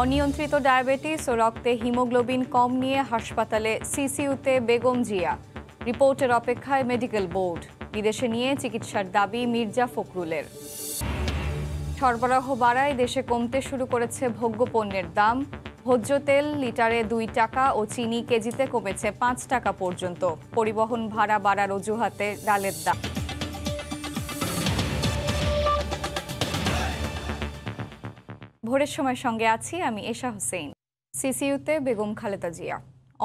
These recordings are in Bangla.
অনিয়ন্ত্রিত ডায়াবেটিস ও রক্তে হিমোগ্লোবিন কম নিয়ে হাসপাতালে সিসিইউতে বেগম জিয়া। রিপোর্টের অপেক্ষায় মেডিকেল বোর্ড। বিদেশে নিয়ে চিকিৎসার দাবি মির্জা ফখরুলের। সরবরাহ বাড়ায় দেশে কমতে শুরু করেছে ভোগ্যপণ্যের দাম। ভোজ্য তেল লিটারে 2 টাকা ও চিনি কেজিতে কমেছে 5 টাকা পর্যন্ত। পরিবহন ভাড়া বাড়ার অজুহাতে ডালের দাম। ভোরের সময় সঙ্গে আছি আমি এশা হোসেন। সিসিইউতে বেগম খালেদা জিয়া।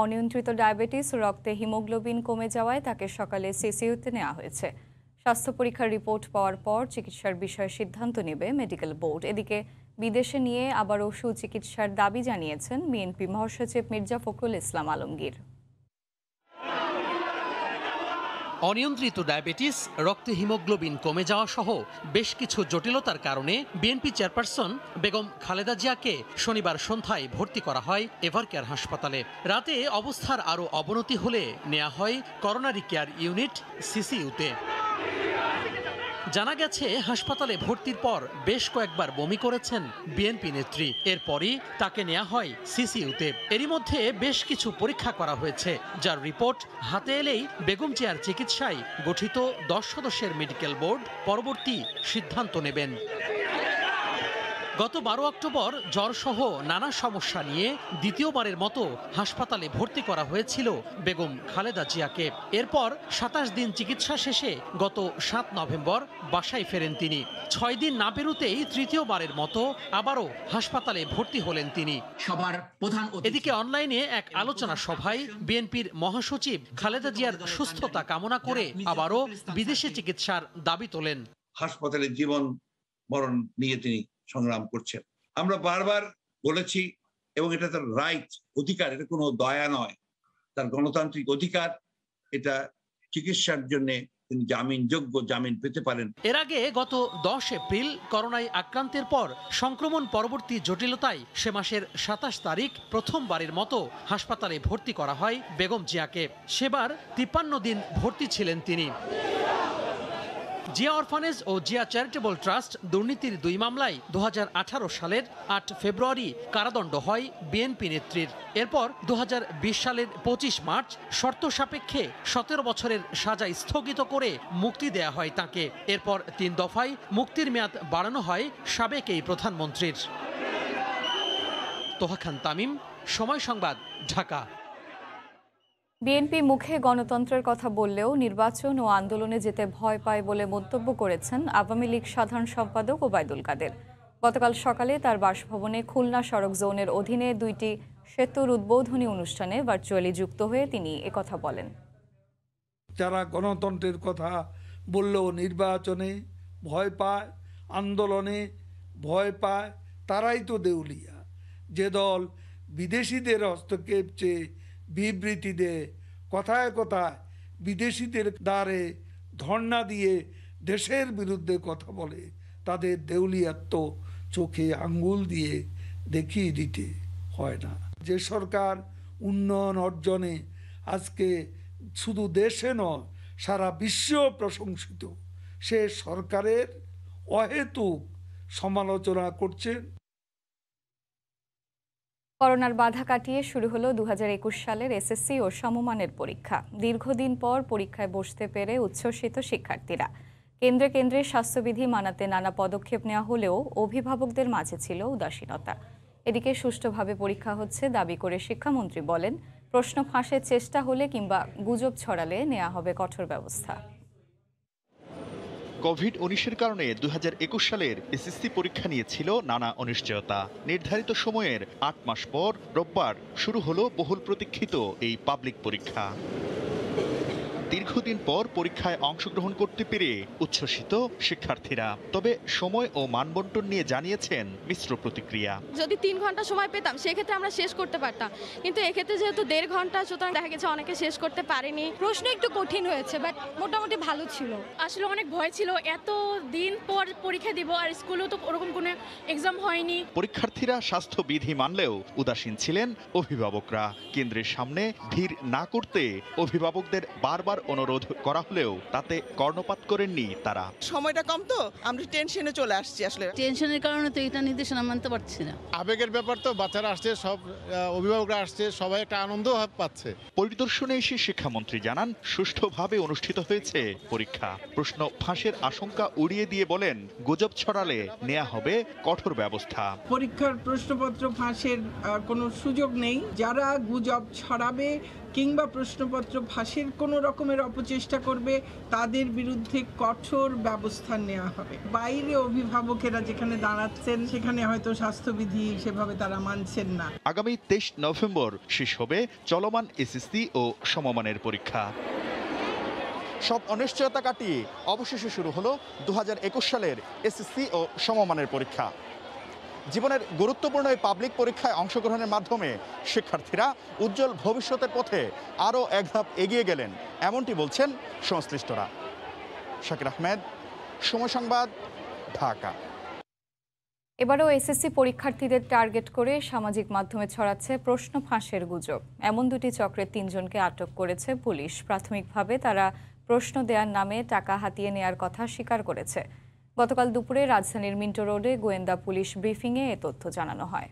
অনিয়ন্ত্রিত ডায়াবেটিস ও রক্তে হিমোগ্লোবিন কমে যাওয়ায় তাকে সকালে সিসিইউতে নেওয়া হয়েছে। স্বাস্থ্য পরীক্ষার রিপোর্ট পাওয়ার পর চিকিৎসার বিষয়ে সিদ্ধান্ত নেবে মেডিকেল বোর্ড। এদিকে বিদেশে নিয়ে আবারও সুচিকিৎসার দাবি জানিয়েছেন বিএনপি মহাসচিব মির্জা ফখরুল ইসলাম আলমগীর। অনিয়ন্ত্রিত ডায়াবেটিস, রক্তে হিমোগ্লোবিন কমে যাওয়া সহ বেশ কিছু জটিলতার কারণে বিএনপি চেয়ারপারসন বেগম খালেদা জিয়াকে শনিবার সন্ধ্যায় ভর্তি করা হয় এভারকেয়ার হাসপাতালে। রাতে অবস্থার আরও অবনতি হলে নেওয়া হয় করোনারি কেয়ার ইউনিট সিসিইউতে। জানা গেছে হাসপাতালে ভর্তির পর বেশ কয়েকবার বমি করেছেন বিএনপি নেত্রী। এরপরই তাকে নেওয়া হয় সিসিইউতে। এরই মধ্যে বেশ কিছু পরীক্ষা করা হয়েছে, যার রিপোর্ট হাতে এলেই বেগম জিয়ার চিকিৎসায় গঠিত 10 সদস্যের মেডিকেল বোর্ড পরবর্তী সিদ্ধান্ত নেবেন। গত 12 অক্টোবর জ্বরসহ নানা সমস্যা নিয়ে দ্বিতীয়বারের মতো হাসপাতালে ভর্তি করা হয়েছিল বেগম খালেদা জিয়াকে। এরপর 27 দিন চিকিৎসা শেষে গত 7 নভেম্বর বাসায় ফেরেন তিনি। 6 দিন না পেরোতেই তৃতীয়বারের মতো আবারও হাসপাতালে ভর্তি হলেন তিনি। এদিকে অনলাইনে এক আলোচনা সভায় বিএনপির মহাসচিব খালেদা জিয়ার সুস্থতা কামনা করে আবারও বিদেশে চিকিৎসার দাবি তোলেন। হাসপাতালে জীবন মরণ নিয়ে তিনি সংগ্রাম করছেন। আমরা বারবার বলেছি, এবং এটা তার রাইট, অধিকার, এটা কোনো দয়া নয়, তার গণতান্ত্রিক অধিকার। এটা চিকিৎসার জন্য তিনি জামিনযোগ্য, জামিন পেতে পারেন। এর আগে গত 10 এপ্রিল করোনায় আক্রান্তের পর সংক্রমণ পরবর্তী জটিলতায় সে মাসের 27 তারিখ প্রথমবারের মতো হাসপাতালে ভর্তি করা হয় বেগম জিয়াকে। সেবার 53 দিন ভর্তি ছিলেন তিনি। জিয়া অরফানেজ ও জিয়া চ্যারিটেবল ট্রাস্ট দুর্নীতির 2 মামলায় 2018 সালের 8 ফেব্রুয়ারি কারাদণ্ড হয় বিএনপি নেত্রীর। এরপর 2020 সালের 25 মার্চ শর্ত সাপেক্ষে 17 বছরের সাজা স্থগিত করে মুক্তি দেয়া হয় তাকে। এরপর 3 দফায় মুক্তির মেয়াদ বাড়ানো হয় সাবেক এই প্রধানমন্ত্রীর। তোহা খান তামিম, সময় সংবাদ, ঢাকা। বিএনপি মুখে গণতন্ত্রের কথা বললেও নির্বাচন ও আন্দোলনে যেতে ভয় পায় বলে মন্তব্য করেছেন আওয়ামী লীগ সাধারণ সম্পাদক ওবায়দুল কাদের। গতকাল সকালে তার বাসভবনে খুলনা সড়ক জোনের অধীনে 2টি সেতুর উদ্বোধনী অনুষ্ঠানে ভার্চুয়ালি যুক্ত হয়ে তিনি একথা বলেন। যারা গণতন্ত্রের কথা বললেও নির্বাচনে ভয় পায়, আন্দোলনে ভয় পায়, তারাই তো দেউলিয়া। যে দল বিদেশিদের হস্তক্ষেপ চেয়ে বিবৃতি দেয়, কথায় কথায় বিদেশিদের দ্বারে ধর্ণা দিয়ে দেশের বিরুদ্ধে কথা বলে, তাদের দেউলিয়াত্ব চোখে আঙ্গুল দিয়ে দেখিয়ে দিতে হয় না। যে সরকার উন্নয়ন অর্জনে আজকে শুধু দেশে নয় সারা বিশ্ব প্রশংসিত, সে সরকারের অহেতুক সমালোচনা করছেন। করোনার বাধা কাটিয়ে শুরু হলো 2021 সালের এসএসসি ও সমমানের পরীক্ষা। দীর্ঘদিন পর পরীক্ষায় বসতে পেরে উচ্ছ্বসিত শিক্ষার্থীরা। কেন্দ্রে কেন্দ্রে স্বাস্থ্যবিধি মানাতে নানা পদক্ষেপ নেওয়া হলেও অভিভাবকদের মাঝে ছিল উদাসীনতা। এদিকে সুষ্ঠুভাবে পরীক্ষা হচ্ছে দাবি করে শিক্ষামন্ত্রী বলেন, প্রশ্ন ফাঁসের চেষ্টা হলে কিংবা গুজব ছড়ালে নেওয়া হবে কঠোর ব্যবস্থা। কোভিড-19-এর কারণে 2021 সালের এসএসসি পরীক্ষা নিয়েছিল নানা অনিশ্চয়তা। নির্ধারিত সময়ের 8 মাস পর রোববার শুরু হলো বহুল প্রতীক্ষিত এই পাবলিক পরীক্ষা। দীর্ঘদিন পর পরীক্ষায় অংশগ্রহণ করতে পেরে উচ্ছ্বসিত শিক্ষার্থীরা। তবে সময় ও মানবন্টন নিয়ে জানিয়েছেন মিশ্র প্রতিক্রিয়া। যদি 3 ঘন্টা সময় পেতাম সেক্ষেত্রে আমরা শেষ করতে পারতাম, কিন্তু এক্ষেত্রে যেহেতু 1.5 ঘন্টা, সুতরাং দেখা গেছে অনেকে শেষ করতে পারেনি। প্রশ্ন একটু কঠিন হয়েছে, বাট মোটামুটি ভালো ছিল। আসলে অনেক ভয় ছিল, এত দিন পর পরীক্ষা দিব, আর স্কুলেও তো ওরকম কোনো এক্সাম হয়নি। পরীক্ষার্থীরা স্বাস্থ্যবিধি মানলেও উদাসীন ছিলেন অভিভাবকরা। কেন্দ্রের সামনে ভিড় না করতে অভিভাবকদের বারবার অনুরোধ করা হলেও তাতে কর্ণপাত করেননি তারা। সময়টা কম তো আমরা টেনশনে চলে আসছি। আসলে টেনশনের কারণে তো এটা নির্দেশনা মানতে পারছি না। আবেগের ব্যাপার তো, বাচ্চারা আসছে, সব অভিভাবকরা আসছে, সবাই একটা আনন্দ পাচ্ছে। পরিদর্শনে এসে শিক্ষামন্ত্রী জানান সুষ্ঠুভাবে অনুষ্ঠিত হয়েছে পরীক্ষা। প্রশ্ন ফাঁসের আশঙ্কা উড়িয়ে দিয়ে বলেন গুজব ছড়ালে নেওয়া হবে কঠোর ব্যবস্থা। পরীক্ষার প্রশ্নপত্র ফাঁসের কোনো সুযোগ নেই। যারা গুজব ছড়াবে কিংবা প্রশ্নপত্র ফাঁসের কোনো রকমের অপচেষ্টা করবে তাদের বিরুদ্ধে কঠোর ব্যবস্থা নেওয়া হবে। বাইরে অভিভাবকেরা যেখানে দাঁড়াচ্ছেন সেখানে হয়তো স্বাস্থ্যবিধি সেভাবে তারা মানছেন না। আগামী 23 নভেম্বর শেষ হবে চলমান এসএসসি ও সমমানের পরীক্ষা। সব অনিশ্চয়তা কাটিয়ে অবশেষে শুরু হলো 2021 সালের এসএসসি ও সমমানের পরীক্ষা। জীবনের গুরুত্বপূর্ণ এই পাবলিক পরীক্ষায় অংশগ্রহণের মাধ্যমে শিক্ষার্থীরা উজ্জ্বল ভবিষ্যতের পথে আরও এক ধাপ এগিয়ে গেলেন, এমনটি বলছেন সংশ্লিষ্টরা। শাকির আহমেদ, সময় সংবাদ, ঢাকা। এবারও এসএসসি পরীক্ষার্থীদের টার্গেট করে সামাজিক মাধ্যমে ছড়াচ্ছে প্রশ্ন ফাঁসের গুজব। এমন দুটি চক্রের 3 জনকে আটক করেছে পুলিশ। প্রাথমিকভাবে তারা প্রশ্ন দেওয়ার নামে টাকা হাতিয়ে নেয়ার কথা স্বীকার করেছে। গতকাল দুপুরে রাজধানীর মিন্টো রোডে গোয়েন্দা পুলিশ ব্রিফিংয়ে এ তথ্য জানানো হয়।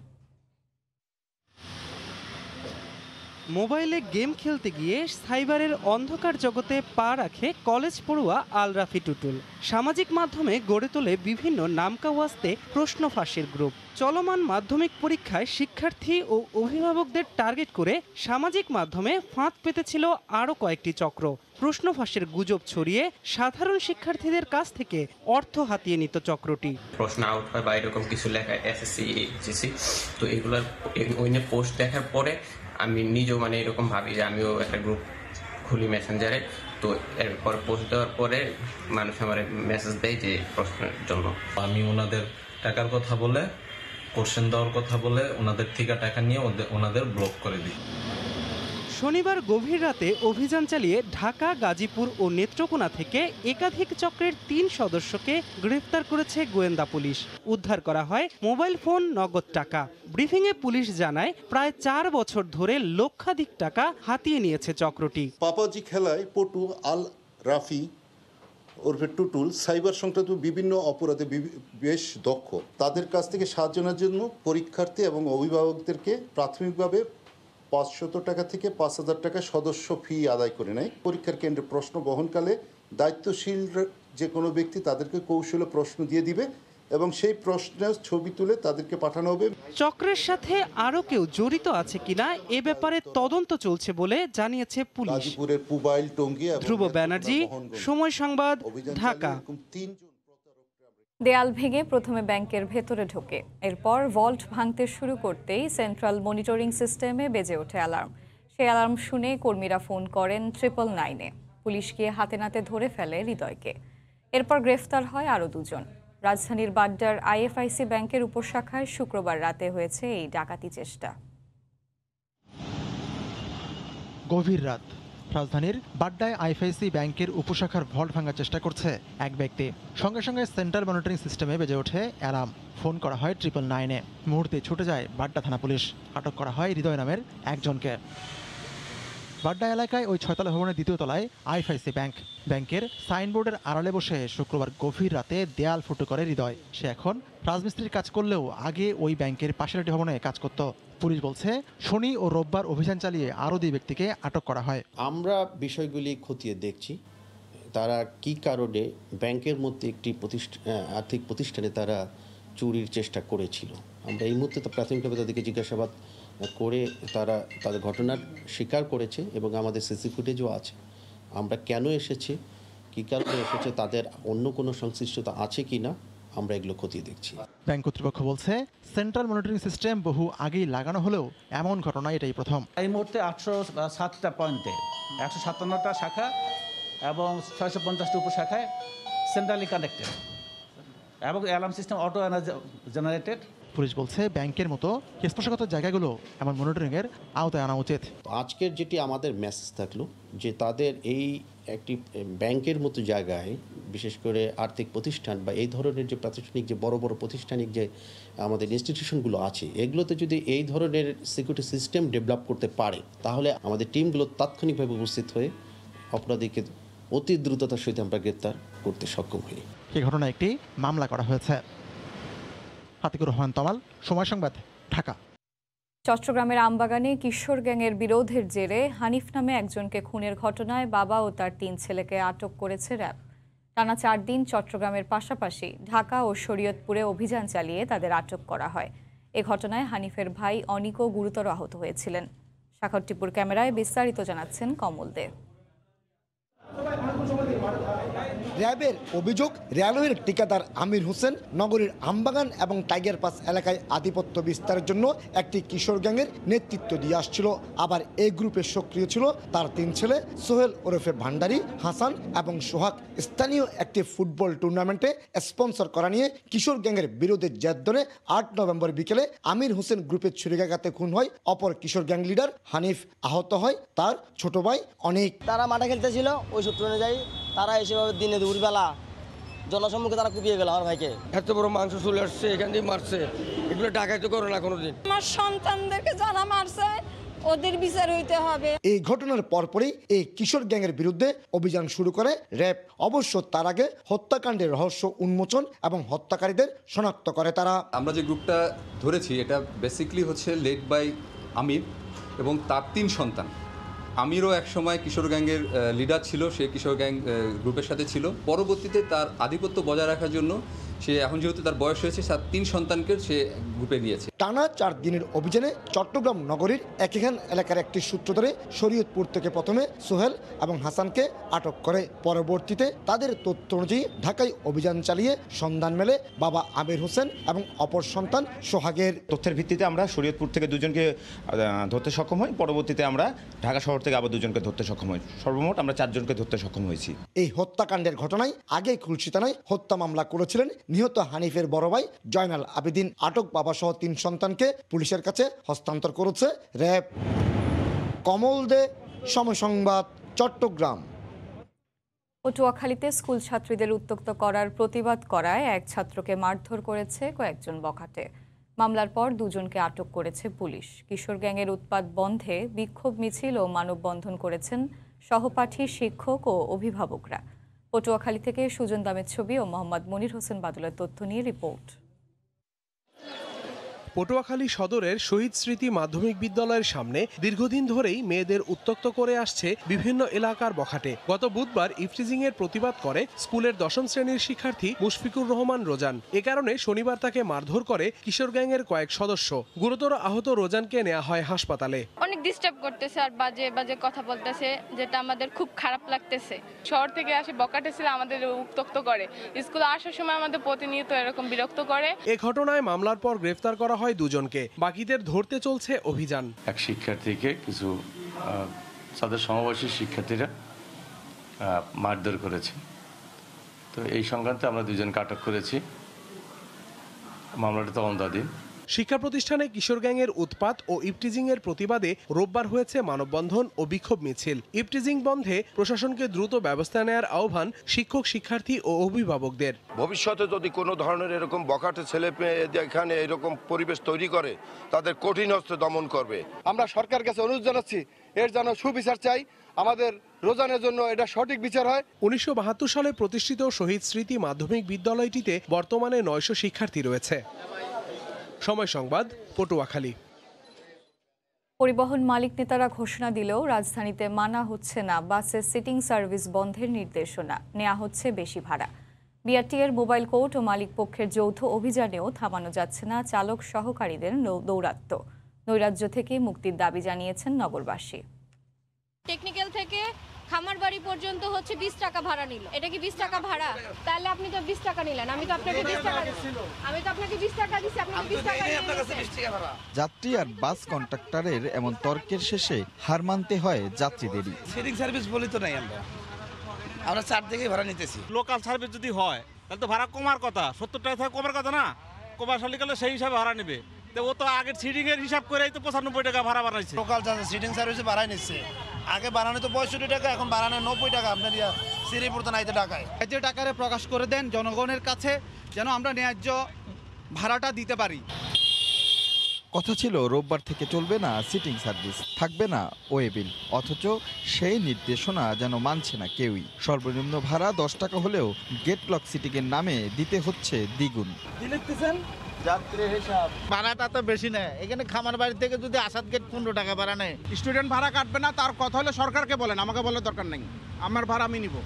মোবাইলে গেম খেলতে গিয়ে সাইবারের অন্ধকার জগতে পা রাখে কলেজ পড়ুয়া আল রাফি টুটুল। সামাজিক মাধ্যমে গড়ে তোলে বিভিন্ন নামকাওয়াস্তে প্রশ্ন ফাঁসের গ্রুপ। চলমান মাধ্যমিক পরীক্ষায় শিক্ষার্থী ও অভিভাবকদের টার্গেট করে সামাজিক মাধ্যমে ফাঁদ পেতেছিল আরও কয়েকটি চক্র। প্রশ্ন ফাঁসের গুজব ছড়িয়ে সাধারণ শিক্ষার্থীদের কাছ থেকে অর্থ হাতিয়ে নিত চক্রটি। প্রশ্ন আউট হয় বা এরকম কিছু লেখা এসএসসি এইচএসসি, তো এগুলোর ওই নিয়ে পোস্ট দেখার পরে আমি নিজেও এরকম ভাবি যে আমিও একটা গ্রুপ খুলি মেসেঞ্জারে। তো এরপর পোস্ট দেওয়ার পরে মানুষ আমার মেসেজ দেয় যে প্রশ্নের জন্য। আমি ওনাদের টাকার কথা বলে, কোশ্চেন দেওয়ার কথা বলে ওনাদের থেকে টাকা নিয়ে ওনাদের ব্লক করে দিই। শনিবার গভীর রাতে অভিযান চালিয়ে ঢাকা, গাজীপুর ও নেত্রকোনা থেকে একাধিক চক্রের 3 সদস্যকে গ্রেফতার করেছে গোয়েন্দা পুলিশ। উদ্ধার করা হয় মোবাইল ফোন, নগদ টাকা। ব্রিফিংয়ে পুলিশ জানায় প্রায় 4 বছর ধরে লক্ষাধিক টাকা হাতিয়ে নিয়েছে চক্রটি। পাপাজি খেলায় পটু আল রাফি ওরফে টুটুল সাইবার সংক্রান্ত বিভিন্ন অপরাধে বেশ দক্ষ। তাদের কাছ থেকে সাহায্য নেওয়ার জন্য পরীক্ষার্থী এবং অভিভাবকদেরকে প্রাথমিকভাবে 500 টাকা থেকে 5000 টাকা সদস্য ফি আদায় করে নেয়। পরীক্ষার কেন্দ্রে প্রশ্ন বহনকালে দায়িত্বশীল যে কোনো ব্যক্তি তাদেরকে কৌশলে প্রশ্ন দিয়ে দিবে এবং সেই প্রশ্নের ছবি তুলে তাদেরকে পাঠানো হবে। চক্রের সাথে আরও কেউ জড়িত আছে কিনা এ ব্যাপারে তদন্ত চলছে বলে জানিয়েছে পুলিশ। গাজীপুরের পুবাইল, টঙ্গী। ধ্রুব ব্যানার্জি, সময় সংবাদ, ঢাকা। দেয়াল ভেঙে প্রথমে ব্যাংকের ভেতরে ঢোকে, এরপর ভল্ট ভাঙতে শুরু করতেই সেন্ট্রাল মনিটরিং সিস্টেমে বেজে ওঠে অ্যালার্ম। সেই অ্যালার্ম শুনে কর্মীরা ফোন করেন 999-এ। পুলিশ গিয়ে হাতে নাতে ধরে ফেলে হৃদয়কে। এরপর গ্রেফতার হয় আরও 2 জন। রাজধানীর বাড্ডার আইএফআইসি ব্যাংকের উপশাখায় শুক্রবার রাতে হয়েছে এই ডাকাতি চেষ্টা। গভীর রাত, রাজধানীর বাড্ডায় আইএফআইসি ব্যাংকের উপশাখার ভল্ট ভাঙার চেষ্টা করছে এক ব্যক্তি। সঙ্গে সঙ্গে সেন্ট্রাল মনিটরিং সিস্টেমে বেজে ওঠে অ্যালার্ম। ফোন করা হয় 999-এ। মুহূর্তে ছুটে যায় বাড্ডা থানা পুলিশ। আটক করা হয় হৃদয় নামের একজনকে। বাড্ডা এলাকায় ওই 6তলা ভবনের 2য় তলায় আইএফআইসি ব্যাংক। ব্যাংকের সাইনবোর্ডের আড়ালে বসে শুক্রবার গভীর রাতে দেয়াল ফুটো করে হৃদয়। সে এখন রাজমিস্ত্রির কাজ করলেও আগে ওই ব্যাংকের পাশের একটি ভবনে কাজ করত। পুলিশ বলছে শনি ও রোববার অভিযান চালিয়ে আরও 2 ব্যক্তিকে আটক করা হয়। আমরা বিষয়গুলি খতিয়ে দেখছি, তারা কি কারণে ব্যাংকের মধ্যে একটি আর্থিক প্রতিষ্ঠানে তারা চুরির চেষ্টা করেছিল। আমরা এই মুহূর্তে তো প্রাথমিকভাবে তাদেরকে জিজ্ঞাসাবাদ করে তারা তাদের ঘটনার স্বীকার করেছে এবং আমাদের সিসি ফুটেজও আছে। আমরা কেন এসেছি, কী কারণে এসেছে, তাদের অন্য কোনো সংশ্লিষ্টতা আছে কি না, আমরা এগুলো খতিয়ে দেখছি। ব্যাংক কর্তৃপক্ষ বলছে সেন্ট্রাল মনিটরিং সিস্টেম বহু আগেই লাগানো হলেও এমন ঘটনা এটাই প্রথম। এই মুহূর্তে 807টা পয়েন্টে 157টা শাখা এবং 650টা উপশাখায় সেন্ট্রালি কানেক্টেড এবং alarm system auto generated. Police বলছে ব্যাংকের মতো স্পর্শকাতর জায়গাগুলো এমন মনিটরিংয়ের আওতায় আনা উচিত। আজকের যেটি আমাদের মেসেজ থাকলো যে তাদের এই একটি ব্যাংকের মতো জায়গায়, বিশেষ করে আর্থিক প্রতিষ্ঠান বা এই ধরনের যে প্রাতিষ্ঠানিক যে বড় বড় প্রতিষ্ঠানিক যে আমাদের ইনস্টিটিউশনগুলো আছে, এগুলোতে যদি এই ধরনের সিকিউরিটি সিস্টেম ডেভেলপ করতে পারে তাহলে আমাদের টিমগুলো তাৎক্ষণিকভাবে উপস্থিত হয়ে অপরাধীকে অতি দ্রুততার সহিত আমরা গ্রেপ্তার করতে সক্ষম হই। এই ঘটনায় একটি মামলা করা হয়েছে। আতিকুর রহমান তমাল, সময় সংবাদ, ঢাকা। চট্টগ্রামের আমবাগানে কিশোর গ্যাংয়ের বিরোধের জেরে হানিফ নামে একজনকে খুনের ঘটনায় বাবা ও তার 3 ছেলেকে আটক করেছে র্যাব। টানা 4 দিন চট্টগ্রামের পাশাপাশি ঢাকা ও শরীয়তপুরে অভিযান চালিয়ে তাদের আটক করা হয়। এ ঘটনায় হানিফের ভাই অনিকও গুরুতর আহত হয়েছিলেন। সাগরটিপুর ক্যামেরায় বিস্তারিত জানাচ্ছেন কমল দে। র্যাবের অভিযোগ, রেলওয়ের ঠিকাদার আমির হোসেন নগরীর আমবাগান এবং টাইগার পাস এলাকায় আধিপত্য বিস্তারের জন্য একটি কিশোর গ্যাংয়ের নেতৃত্ব দিয়ে আসছিল। আবার এই গ্রুপে সক্রিয় ছিল তার 3 ছেলে সোহেল ওরফে ভান্ডারি, হাসান এবং সোহাগ। স্থানীয় একটি ফুটবল টুর্নামেন্টে স্পন্সর করা নিয়ে কিশোর গ্যাংয়ের বিরোধের জের ধরে 8 নভেম্বর বিকেলে আমির হোসেন গ্রুপের ছুরিকাঘাতে খুন হয় অপর কিশোর গ্যাং লিডার হানিফ। আহত হয় তার ছোট ভাই অনেক। তারা মাঠে খেলতেছিল, ওই সূত্র অনুযায়ী তারা এসেভাবে দিনে দুপুরবেলা জনসম্মুখে তারা কুপিয়ে গেল আমার ভাইকে। এত বড় মাংস চলে আসছে, এখান দিয়ে মারছে, এগুলো ঢাকায় তো করে না কোনোদিন। আমার সন্তানদেরকে যারা মারছে ওদের বিচার হইতে হবে। এই ঘটনার পরপরই এই কিশোর গ্যাংয়ের বিরুদ্ধে অভিযান শুরু করে র্যাব। অবশ্য তার আগে হত্যাকাণ্ডের রহস্য উন্মোচন এবং হত্যাকারীদের শনাক্ত করে তারা। আমরা যে গ্রুপটা ধরেছি এটা বেসিক্যালি হচ্ছে লেড বাই আমির এবং তার 3 সন্তান। আমিরও একসময় কিশোর গ্যাংয়ের লিডার ছিল, সে কিশোর গ্যাং গ্রুপের সাথে ছিল। পরবর্তীতে তার আধিপত্য বজায় রাখার জন্য সে এখন যেহেতু তার বয়স হয়েছে, তার 3 সন্তানকে সে গ্রুপে নিয়েছে। টানা 4 দিনের অভিযানে চট্টগ্রাম নগরীর একইখান এলাকার একটি সূত্র ধরে শরীয়তপুর থেকে প্রথমে সোহেল এবং হাসানকে আটক করে। পরবর্তীতে তাদের তথ্য অনুযায়ী ঢাকায় অভিযান চালিয়ে সন্ধান মেলে বাবা আমির হোসেন এবং অপর সন্তান সোহাগের। তথ্যের ভিত্তিতে আমরা শরীয়তপুর থেকে 2জনকে ধরতে সক্ষম হই। পরবর্তীতে আমরা ঢাকা শহর থেকে আবার 2জনকে ধরতে সক্ষম হই। সর্বমোট আমরা 4 জনকে ধরতে সক্ষম হয়েছি। এই হত্যাকাণ্ডের ঘটনায় আগে খুলশী থানায় হত্যা মামলা করেছিলেন নিহত হানিফের বড় ভাই জয়নাল আবেদিন। আটক বাবা সহ 3 সন্তানকে পুলিশের কাছে হস্তান্তর করেছে র্যাব। কমল দে, সময় সংবাদ, চট্টগ্রাম। পটুয়াখালীতে স্কুল ছাত্রীদের উত্ত্যক্ত করার প্রতিবাদ করায় এক ছাত্রকে মারধর করেছে কয়েকজন বখাটে। মামলার পর 2জনকে আটক করেছে পুলিশ। কিশোর গ্যাংয়ের উৎপাত বন্ধে বিক্ষোভ মিছিল ও মানববন্ধন করেছেন সহপাঠী, শিক্ষক ও অভিভাবকরা। পটুয়াখালী থেকে সুজন দামের ছবি ও মোহাম্মদ মনির হোসেন বাদলের তথ্য নিয়ে রিপোর্ট। পটুয়াখালী সদরের শহীদ স্মৃতি মাধ্যমিক বিদ্যালয়ের সামনে দীর্ঘদিন ধরেই মেয়েদের উত্ত্যক্ত করে আসছে বিভিন্ন এলাকার বখাটে। গত বুধবার ইফটিজিং এর প্রতিবাদ করে স্কুলের 10ম শ্রেণীর শিক্ষার্থী মুশফিকুর রহমান রোজান। এ কারণে শনিবার তাকে মারধর করে কিশোর গ্যাংয়ের কয়েক সদস্য। গুরুতর আহত রোজানকে নেওয়া হয় হাসপাতালে। অনেক ডিস্টার্ব করতেছে আর বাজে বাজে কথা বলতেছে, যেটা আমাদের খুব খারাপ লাগতেছে। শহর থেকে আসে বকাটে ছেলে আমাদের উত্ত্যক্ত করে, স্কুলে আসার সময় আমাদের প্রতিনিয়ত এরকম বিরক্ত করে। এ ঘটনায় মামলার পর গ্রেফতার করা হয় 2জনকে। বাকিদের ধরতে চলছে অভিযান। এক শিক্ষার্থীকে কিছু তাদের সমবয়সী শিক্ষার্থীরা মারধর করেছে। তো এই সংক্রান্তে আমরা 2জনকে আটক করেছি। মামলাটা তদন্তাধীন। শিক্ষা প্রতিষ্ঠানে কিশোর গ্যাংয়ের উৎপাত ও ইফটিজিং এর প্রতিবাদে রোববার হয়েছে মানববন্ধন ও বিক্ষোভ মিছিল। ইফটিজিং বন্ধে প্রশাসনকে দ্রুত ব্যবস্থা নেওয়ার আহ্বান শিক্ষক, শিক্ষার্থী ও অভিভাবকদের। ভবিষ্যতে যদি কোনো ধরনের এরকম বখাটে ছেলে এখানে এরকম পরিবেশ তৈরি করে, তাদের কঠিন হস্তে দমন করবে। আমরা সরকার কাছে অনুরোধ জানাচ্ছি, এর যেন সুবিচার চাই। আমাদের রোজানের জন্য এটা সঠিক বিচার হয়। 1972 সালে প্রতিষ্ঠিত শহীদ স্মৃতি মাধ্যমিক বিদ্যালয়টিতে বর্তমানে 900 শিক্ষার্থী রয়েছে। সময় সংবাদ, পটুয়াখালী। পরিবহন মালিক নেতারা ঘোষণা দিলেও রাজধানীতে মানা হচ্ছে না বাসের সিটিং সার্ভিস বন্ধের নির্দেশনা। নেওয়া হচ্ছে বেশি ভাড়া। বিআরটিএর মোবাইল কোর্ট ও মালিক পক্ষের যৌথ অভিযানেও থামানো যাচ্ছে না চালক সহকারীদের দৌরাত্ম্য। নৈরাজ্য থেকে মুক্তির দাবি জানিয়েছেন নগরবাসী। টেকনিক্যাল থেকে খামারবাড়ি পর্যন্ত হচ্ছে 20 টাকা ভাড়া নিল। এটা কি 20 টাকা ভাড়া? তাহলে আপনি তো 20 টাকা নিলেন, আমি তো আপনাকে 20 টাকা দিচ্ছি। আমি তো আপনাকে 20 টাকা দিচ্ছি, আপনি 20 টাকা নিলেন। যাত্রী আর বাস কন্ট্রাক্টরের এমন তর্কের শেষে হার মানতে হয় যাত্রীদেরই। সিটিং সার্ভিস বলি তো নাই, আমরা 4 থেকে ভাড়া নিতেছি। লোকাল সার্ভিস যদি হয় তাহলে তো ভাড়া কমার কথা, 70 টাকা থেকে কমার কথা না। কমার্শালি করলে সেই হিসাবে ভাড়া নেবে। তো ও তো আগের সিটিং এর হিসাব করেই তো 95 টাকা ভাড়া বাড়াইছে। লোকাল সিটিং সার্ভিসে বাড়াই নিচ্ছে। আগে বাড়ানো তো 65 টাকা, এখন বাড়ানো 90 টাকা। আপনার শ্রীপুর তো নাইতে টাকায় যে টাকারে প্রকাশ করে দেন জনগণের কাছে, যেন আমরা ন্যায্য ভাড়াটা দিতে পারি। কথা ছিল রোববার থেকে চলবে না সিটিং সার্ভিস, থাকবে না ওয়ে বিল, অথচ সেই নির্দেশনা যেন মানছে না কেউই। সর্বনিম্ন ভাড়া 10 টাকা হলেও গেট লক সিটিং এর নামে দিতে হচ্ছে দ্বিগুণ। ভাড়াটা তো বেশি নেয়, এখানে খামার বাড়ি থেকে যদি আসাদ গেট 15 টাকা ভাড়া নেয়, স্টুডেন্ট ভাড়া কাটবে না, তার কথা হলে সরকারকে বলেন, আমাকে বলার দরকার নেই, আমার ভাড়া আমি নিব।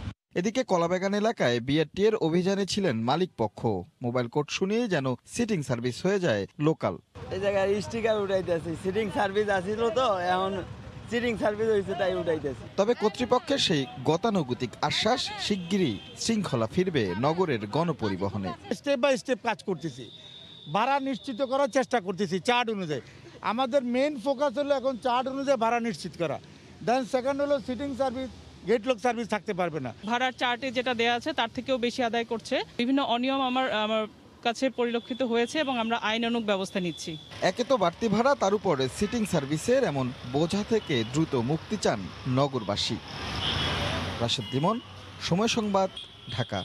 এদিকে কলাবাগান এলাকায় বিআরটি এর অভিযানে ছিলেন মালিক পক্ষ। মোবাইল কোড শুনিয়ে যেন সিটিং সার্ভিস হয়ে যায় লোকাল। এই জায়গায় স্টিকার উঠাইতেছি, সিটিং সার্ভিস আসিল তো এখন সিটিং সার্ভিস হয়েছে তাই উঠাইতেছি। তবে কর্তৃপক্ষের সেই গতানুগতিক আশ্বাস শিগগিরই শৃঙ্খলা ফিরবে নগরের গণপরিবহনে। স্টেপ বাই স্টেপ কাজ করতেছি, ভাড়া নিশ্চিত করার চেষ্টা করতেছি চার্ট অনুযায়ী। আমাদের মেইন ফোকাস হলো এখন চার্ট অনুযায়ী ভাড়া নিশ্চিত করা। দেন সেকেন্ড হলো seating service, gate lock service থাকতে পারবে না। ভাড়ার চার্টে যেটা দেওয়া আছে তার থেকেও বেশি আদায় করছে। বিভিন্ন অনিয়ম আমার কাছে পরিলক্ষিত হয়েছে এবং আমরা আইনানুগ ব্যবস্থা নিচ্ছি। একে তো বাড়তি ভাড়া, তার উপর সিটিং সার্ভিসের এমন বোঝা থেকে দ্রুত মুক্তি চান নগরবাসী। রাশেদ লিমন, সময় সংবাদ, ঢাকা।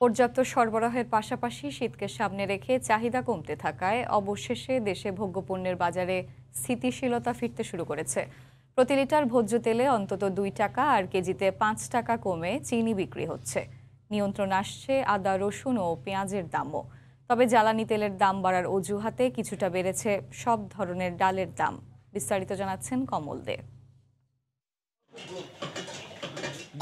পর্যাপ্ত সরবরাহের পাশাপাশি শীতকে সামনে রেখে চাহিদা কমতে থাকায় অবশেষে দেশে ভোগ্যপণ্যের বাজারে স্থিতিশীলতা ফিরতে শুরু করেছে। প্রতি লিটার ভোজ্য তেলে অন্তত 2 টাকা আর কেজিতে 5 টাকা কমে চিনি বিক্রি হচ্ছে। নিয়ন্ত্রণ আসছে আদা, রসুন ও পেঁয়াজের দামও। তবে জ্বালানি তেলের দাম বাড়ার অজুহাতে কিছুটা বেড়েছে সব ধরনের ডালের দাম। বিস্তারিত জানাচ্ছেন কমল দে।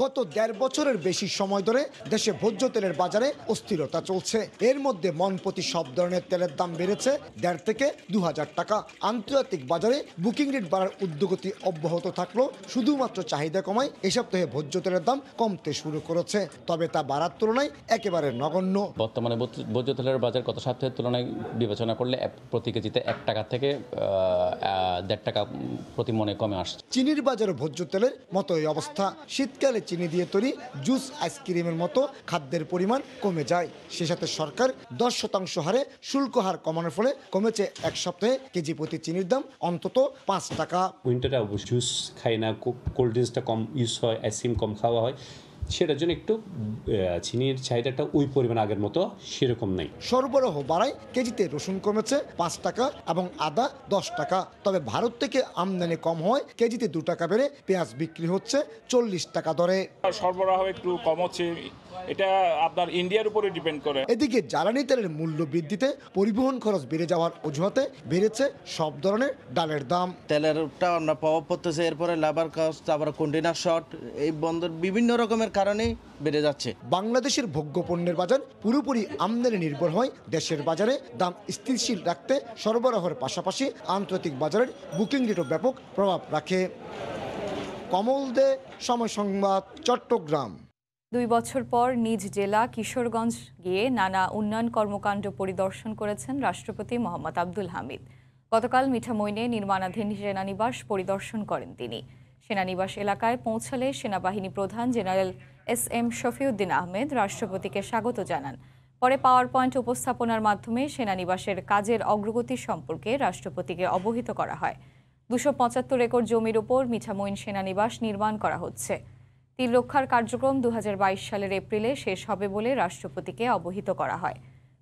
গত 1.5 বছরের বেশি সময় ধরে দেশে ভোজ্য তেলের বাজারে অস্থিরতা চলছে। এর মধ্যে মনপ্রতি সব ধরনের তেলের দাম বেড়েছে 1.5 থেকে 2000 টাকা। আন্তর্জাতিক বাজারে বুকিং রেট বাড়ার উদ্যোগতি অব্যাহত থাকলো শুধুমাত্র চাহিদা কমায় এ সপ্তাহে ভোজ্য তেলের দাম কমতে শুরু করেছে। তবে তা বাড়ার তুলনায় একেবারে নগণ্য। বর্তমানে ভোজ্য তেলের বাজার গত সপ্তাহের তুলনায় বিবেচনা করলে প্রতি কেজিতে 1 টাকা থেকে 1.5 টাকা প্রতি মনে কমে আসছে। চিনির বাজারে ভোজ্য তেলের মতোই অবস্থা। শীতকালে চিনি দিয়ে তৈরি জুস, আইসক্রিমের মতো খাদ্যের পরিমাণ কমে যায়। সে সাথে সরকার 10% হারে শুল্ক হার কমানোর ফলে কমেছে এক সপ্তাহে কেজি প্রতি চিনির দাম অন্তত 5 টাকা। উইন্টারে জুস খাই না, কোল্ড ড্রিঙ্কসটা কম ইউজ হয়, আইসক্রিম কম খাওয়া হয়, সেটার জন্য একটু চিনির চাহিদাটা ওই পরিমাণ আগের মতো সেরকম নেই। সরবরাহ বাড়ায় কেজিতে রসুন কমেছে 5 টাকা এবং আদা 10 টাকা। তবে ভারত থেকে আমদানি কম হয় কেজিতে 2 টাকা বেড়ে পেঁয়াজ বিক্রি হচ্ছে 40 টাকা দরে। সরবরাহ একটু কম হচ্ছে, এটা আপনার ইন্ডিয়ার উপরে ডিপেন্ড করে। এদিকে জ্বালানি তেলের মূল্য বৃদ্ধিতে পরিবহন খরচ বেড়ে যাওয়ার অজুহাতে বেড়েছে সব ধরনের ডালের দাম। তেলেরটা আমরা প্রভাব পড়তেছে, এরপরে লেবার কস্ট, আবার কন্টেনার শর্ট, এই বন্দর বিভিন্ন রকমের কারণেই বেড়ে যাচ্ছে। বাংলাদেশের ভোগ্যপণ্যের বাজার পুরোপুরি আমদানি নির্ভর হয়। দেশের বাজারে দাম স্থিতিশীল রাখতে সরবরাহের পাশাপাশি আন্তর্জাতিক বাজারের বুকিং রেটও ব্যাপক প্রভাব রাখে। কমল দে, সময় সংবাদ, চট্টগ্রাম। 2 বছর পর নিজ জেলা কিশোরগঞ্জ গিয়ে নানা উন্নয়ন কর্মকাণ্ড পরিদর্শন করেছেন রাষ্ট্রপতি মোহাম্মদ আব্দুল হামিদ। গতকাল মিঠামইনে নির্মাণাধীন সেনানিবাস পরিদর্শন করেন তিনি। সেনানিবাস এলাকায় পৌঁছালে সেনাবাহিনী প্রধান জেনারেল SM শফিউদ্দিন আহমেদ রাষ্ট্রপতিকে স্বাগত জানান। পরে পাওয়ার পয়েন্ট উপস্থাপনার মাধ্যমে সেনানিবাসের কাজের অগ্রগতি সম্পর্কে রাষ্ট্রপতিকে অবহিত করা হয়। 275 একর জমির উপর মিঠামইন সেনানিবাস নির্মাণ করা হচ্ছে। তীর রক্ষার কার্যক্রম 2022 সালের এপ্রিলে শেষ হবে বলে রাষ্ট্রপতিকে অবহিত করা হয়।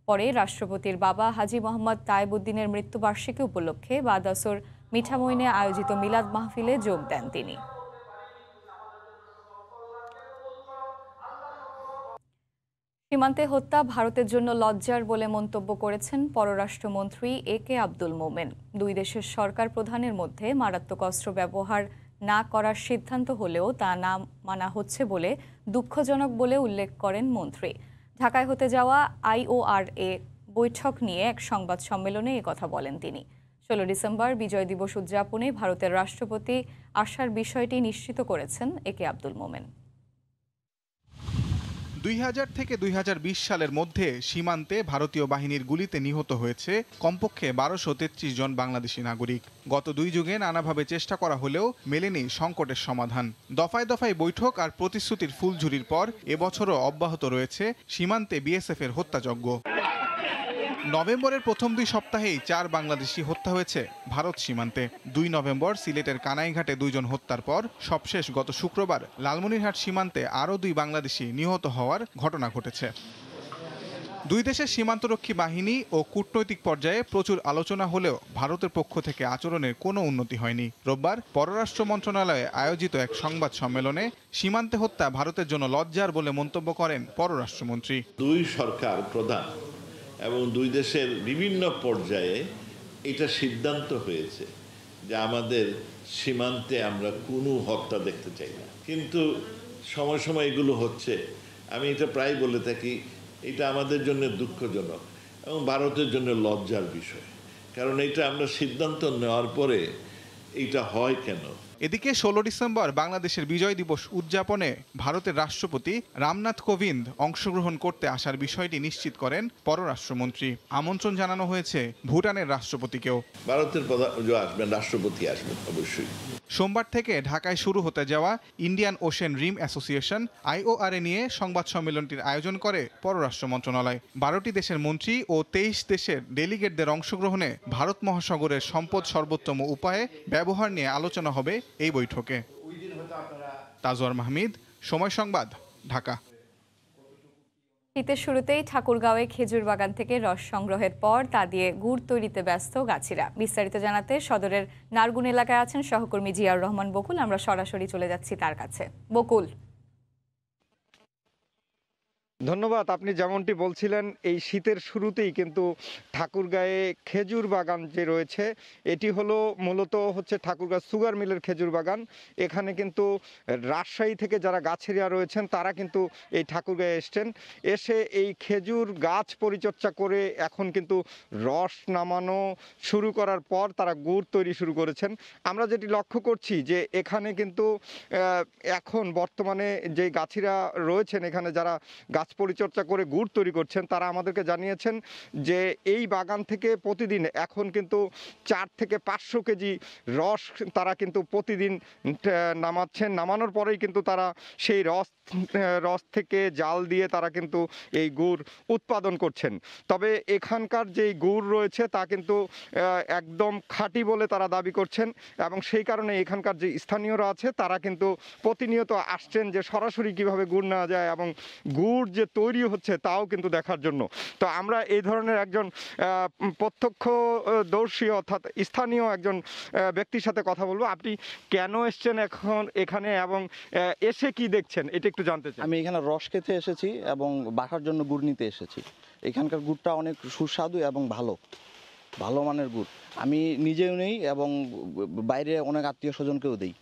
পরে রাষ্ট্রপতির বাবা হাজী মোহাম্মদ তায়েবউদ্দিনের মৃত্যুবার্ষিকী উপলক্ষে বাদাসর মিঠামইনে আয়োজিত মিলাদ মাহফিলে যোগ দেন তিনি। সীমান্তে হত্যা ভারতের জন্য লজ্জার বলে মন্তব্য করেছেন পররাষ্ট্রমন্ত্রী AK আব্দুল মোমেন। 2 দেশের সরকার প্রধানের মধ্যে মারাত্মক অস্ত্র ব্যবহার না করার সিদ্ধান্ত হলেও তা না মানা হচ্ছে বলে দুঃখজনক বলে উল্লেখ করেন মন্ত্রী। ঢাকায় হতে যাওয়া IORA বৈঠক নিয়ে এক সংবাদ সম্মেলনে কথা বলেন তিনি। 16 ডিসেম্বর বিজয় দিবস উদযাপনে ভারতের রাষ্ট্রপতি আসার বিষয়টি নিশ্চিত করেছেন AK আব্দুল মোমেন। 2000 থেকে 2020 সালের মধ্যে সীমান্তে ভারতীয় বাহিনীর গুলিতে নিহত হয়েছে কমপক্ষে 1233 জন বাংলাদেশি নাগরিক। গত 2 যুগে নানাভাবে চেষ্টা করা হলেও মেলেনি সংকটের সমাধান। দফায় দফায় বৈঠক আর প্রতিশ্রুতির ফুলঝুরির পর এবছরও অব্যাহত রয়েছে সীমান্তে BSF এর হত্যাযজ্ঞ। নভেম্বরের প্রথম 2 সপ্তাহেই 4 বাংলাদেশি হত্যা হয়েছে ভারত সীমান্তে। 2 নভেম্বর সিলেটের কানাইঘাটে 2 জন হত্যার পর সবশেষ গত শুক্রবার লালমনিরহাট সীমান্তে আরও 2 বাংলাদেশি নিহত হওয়ার ঘটনা ঘটেছে। দুই দেশের সীমান্তরক্ষী বাহিনী ও কূটনৈতিক পর্যায়ে প্রচুর আলোচনা হলেও ভারতের পক্ষ থেকে আচরণের কোনো উন্নতি হয়নি। রোববার পররাষ্ট্র মন্ত্রণালয়ে আয়োজিত এক সংবাদ সম্মেলনে সীমান্তে হত্যা ভারতের জন্য লজ্জার বলে মন্তব্য করেন পররাষ্ট্রমন্ত্রী। দুই সরকার প্রধান এবং দুই দেশের বিভিন্ন পর্যায়ে এটা সিদ্ধান্ত হয়েছে যে আমাদের সীমান্তে আমরা কোনো হত্যা দেখতে চাই না, কিন্তু সময় সময় এগুলো হচ্ছে। আমি এটা প্রায় বলে থাকি, এটা আমাদের জন্য দুঃখজনক এবং ভারতের জন্য লজ্জার বিষয়, কারণ এটা আমরা সিদ্ধান্ত নেওয়ার পরে এটা হয় কেন। এদিকে 16 ডিসেম্বর বাংলাদেশের বিজয় দিবস উদযাপনে ভারতের রাষ্ট্রপতি রামনাথ কোবিন্দ অংশগ্রহণ করতে আসার বিষয়টি নিশ্চিত করেন পররাষ্ট্রমন্ত্রী। আমন্ত্রণ জানানো হয়েছে ভুটানের রাষ্ট্রপতিকেও। ভারতের আসবেন, রাষ্ট্রপতি আসবেন অবশ্যই। সোমবার থেকে ঢাকায় শুরু হতে যাওয়া ইন্ডিয়ান ওশেন রিম অ্যাসোসিয়েশন IORA নিয়ে সংবাদ সম্মেলনটির আয়োজন করে পররাষ্ট্র মন্ত্রণালয়। 12টি দেশের মন্ত্রী ও 23 দেশের ডেলিগেটদের অংশগ্রহণে ভারত মহাসাগরের সম্পদ সর্বোত্তম উপায়ে ব্যবহার নিয়ে আলোচনা হবে এই বৈঠকে। তাজওয়ার মাহমিদ, সময় সংবাদ, ঢাকা। শীতের শুরুতেই ঠাকুরগাঁওয়ে খেজুর বাগান থেকে রস সংগ্রহের পর তা দিয়ে গুড় তৈরিতে ব্যস্ত গাছিরা। বিস্তারিত জানাতে সদরের নারগুন এলাকায় আছেন সহকর্মী জিয়াউর রহমান বকুল। আমরা সরাসরি চলে যাচ্ছি তার কাছে। বকুল, ধন্যবাদ। আপনি যেমনটি বলছিলেন, এই শীতের শুরুতেই কিন্তু ঠাকুরগাঁয়ে খেজুর বাগান যে রয়েছে এটি হলো মূলত হচ্ছে ঠাকুরগাঁ সুগার মিলের খেজুর বাগান। এখানে কিন্তু রাজশাহী থেকে যারা গাছেরিয়া রয়েছেন তারা কিন্তু এই ঠাকুরগাঁয়ে এসে এই খেজুর গাছ পরিচর্যা করে এখন কিন্তু রস নামানো শুরু করার পর তারা গুড় তৈরি শুরু করেছেন। আমরা যেটি লক্ষ্য করছি যে এখানে কিন্তু এখন বর্তমানে যে গাছিরা রয়েছেন এখানে যারা গাছ পরিচর্যা করে গুড় তৈরি করছেন তারা আমাদেরকে জানিয়েছেন যে এই বাগান থেকে প্রতিদিন এখন কিন্তু 4 থেকে 500 কেজি রস তারা কিন্তু প্রতিদিন নামাচ্ছেন। নামানোর পরেই কিন্তু তারা সেই রস থেকে জাল দিয়ে তারা কিন্তু এই গুড় উৎপাদন করছেন। তবে এখানকার যেই গুড় রয়েছে তা কিন্তু একদম খাঁটি বলে তারা দাবি করছেন এবং সেই কারণে এখানকার যে স্থানীয়রা আছে তারা কিন্তু প্রতিনিয়ত আসছেন যে সরাসরি কিভাবে গুড় নেওয়া যায় এবং গুড় যে তৈরি হচ্ছে তাও কিন্তু দেখার জন্য। তো আমরা এই ধরনের একজন প্রত্যক্ষদর্শী অর্থাৎ স্থানীয় একজন ব্যক্তির সাথে কথা বলবো। আপনি কেন এসছেন এখন এখানে এবং এসে কি দেখছেন এটা একটু জানতে চাই। আমি এখানে রস খেতে এসেছি এবং বাসার জন্য গুড় নিতে এসেছি। এখানকার গুড়টা অনেক সুস্বাদু এবং ভালো মানের গুড়। আমি নিজেও নেই এবং বাইরে অনেক আত্মীয় স্বজনকেও দিই,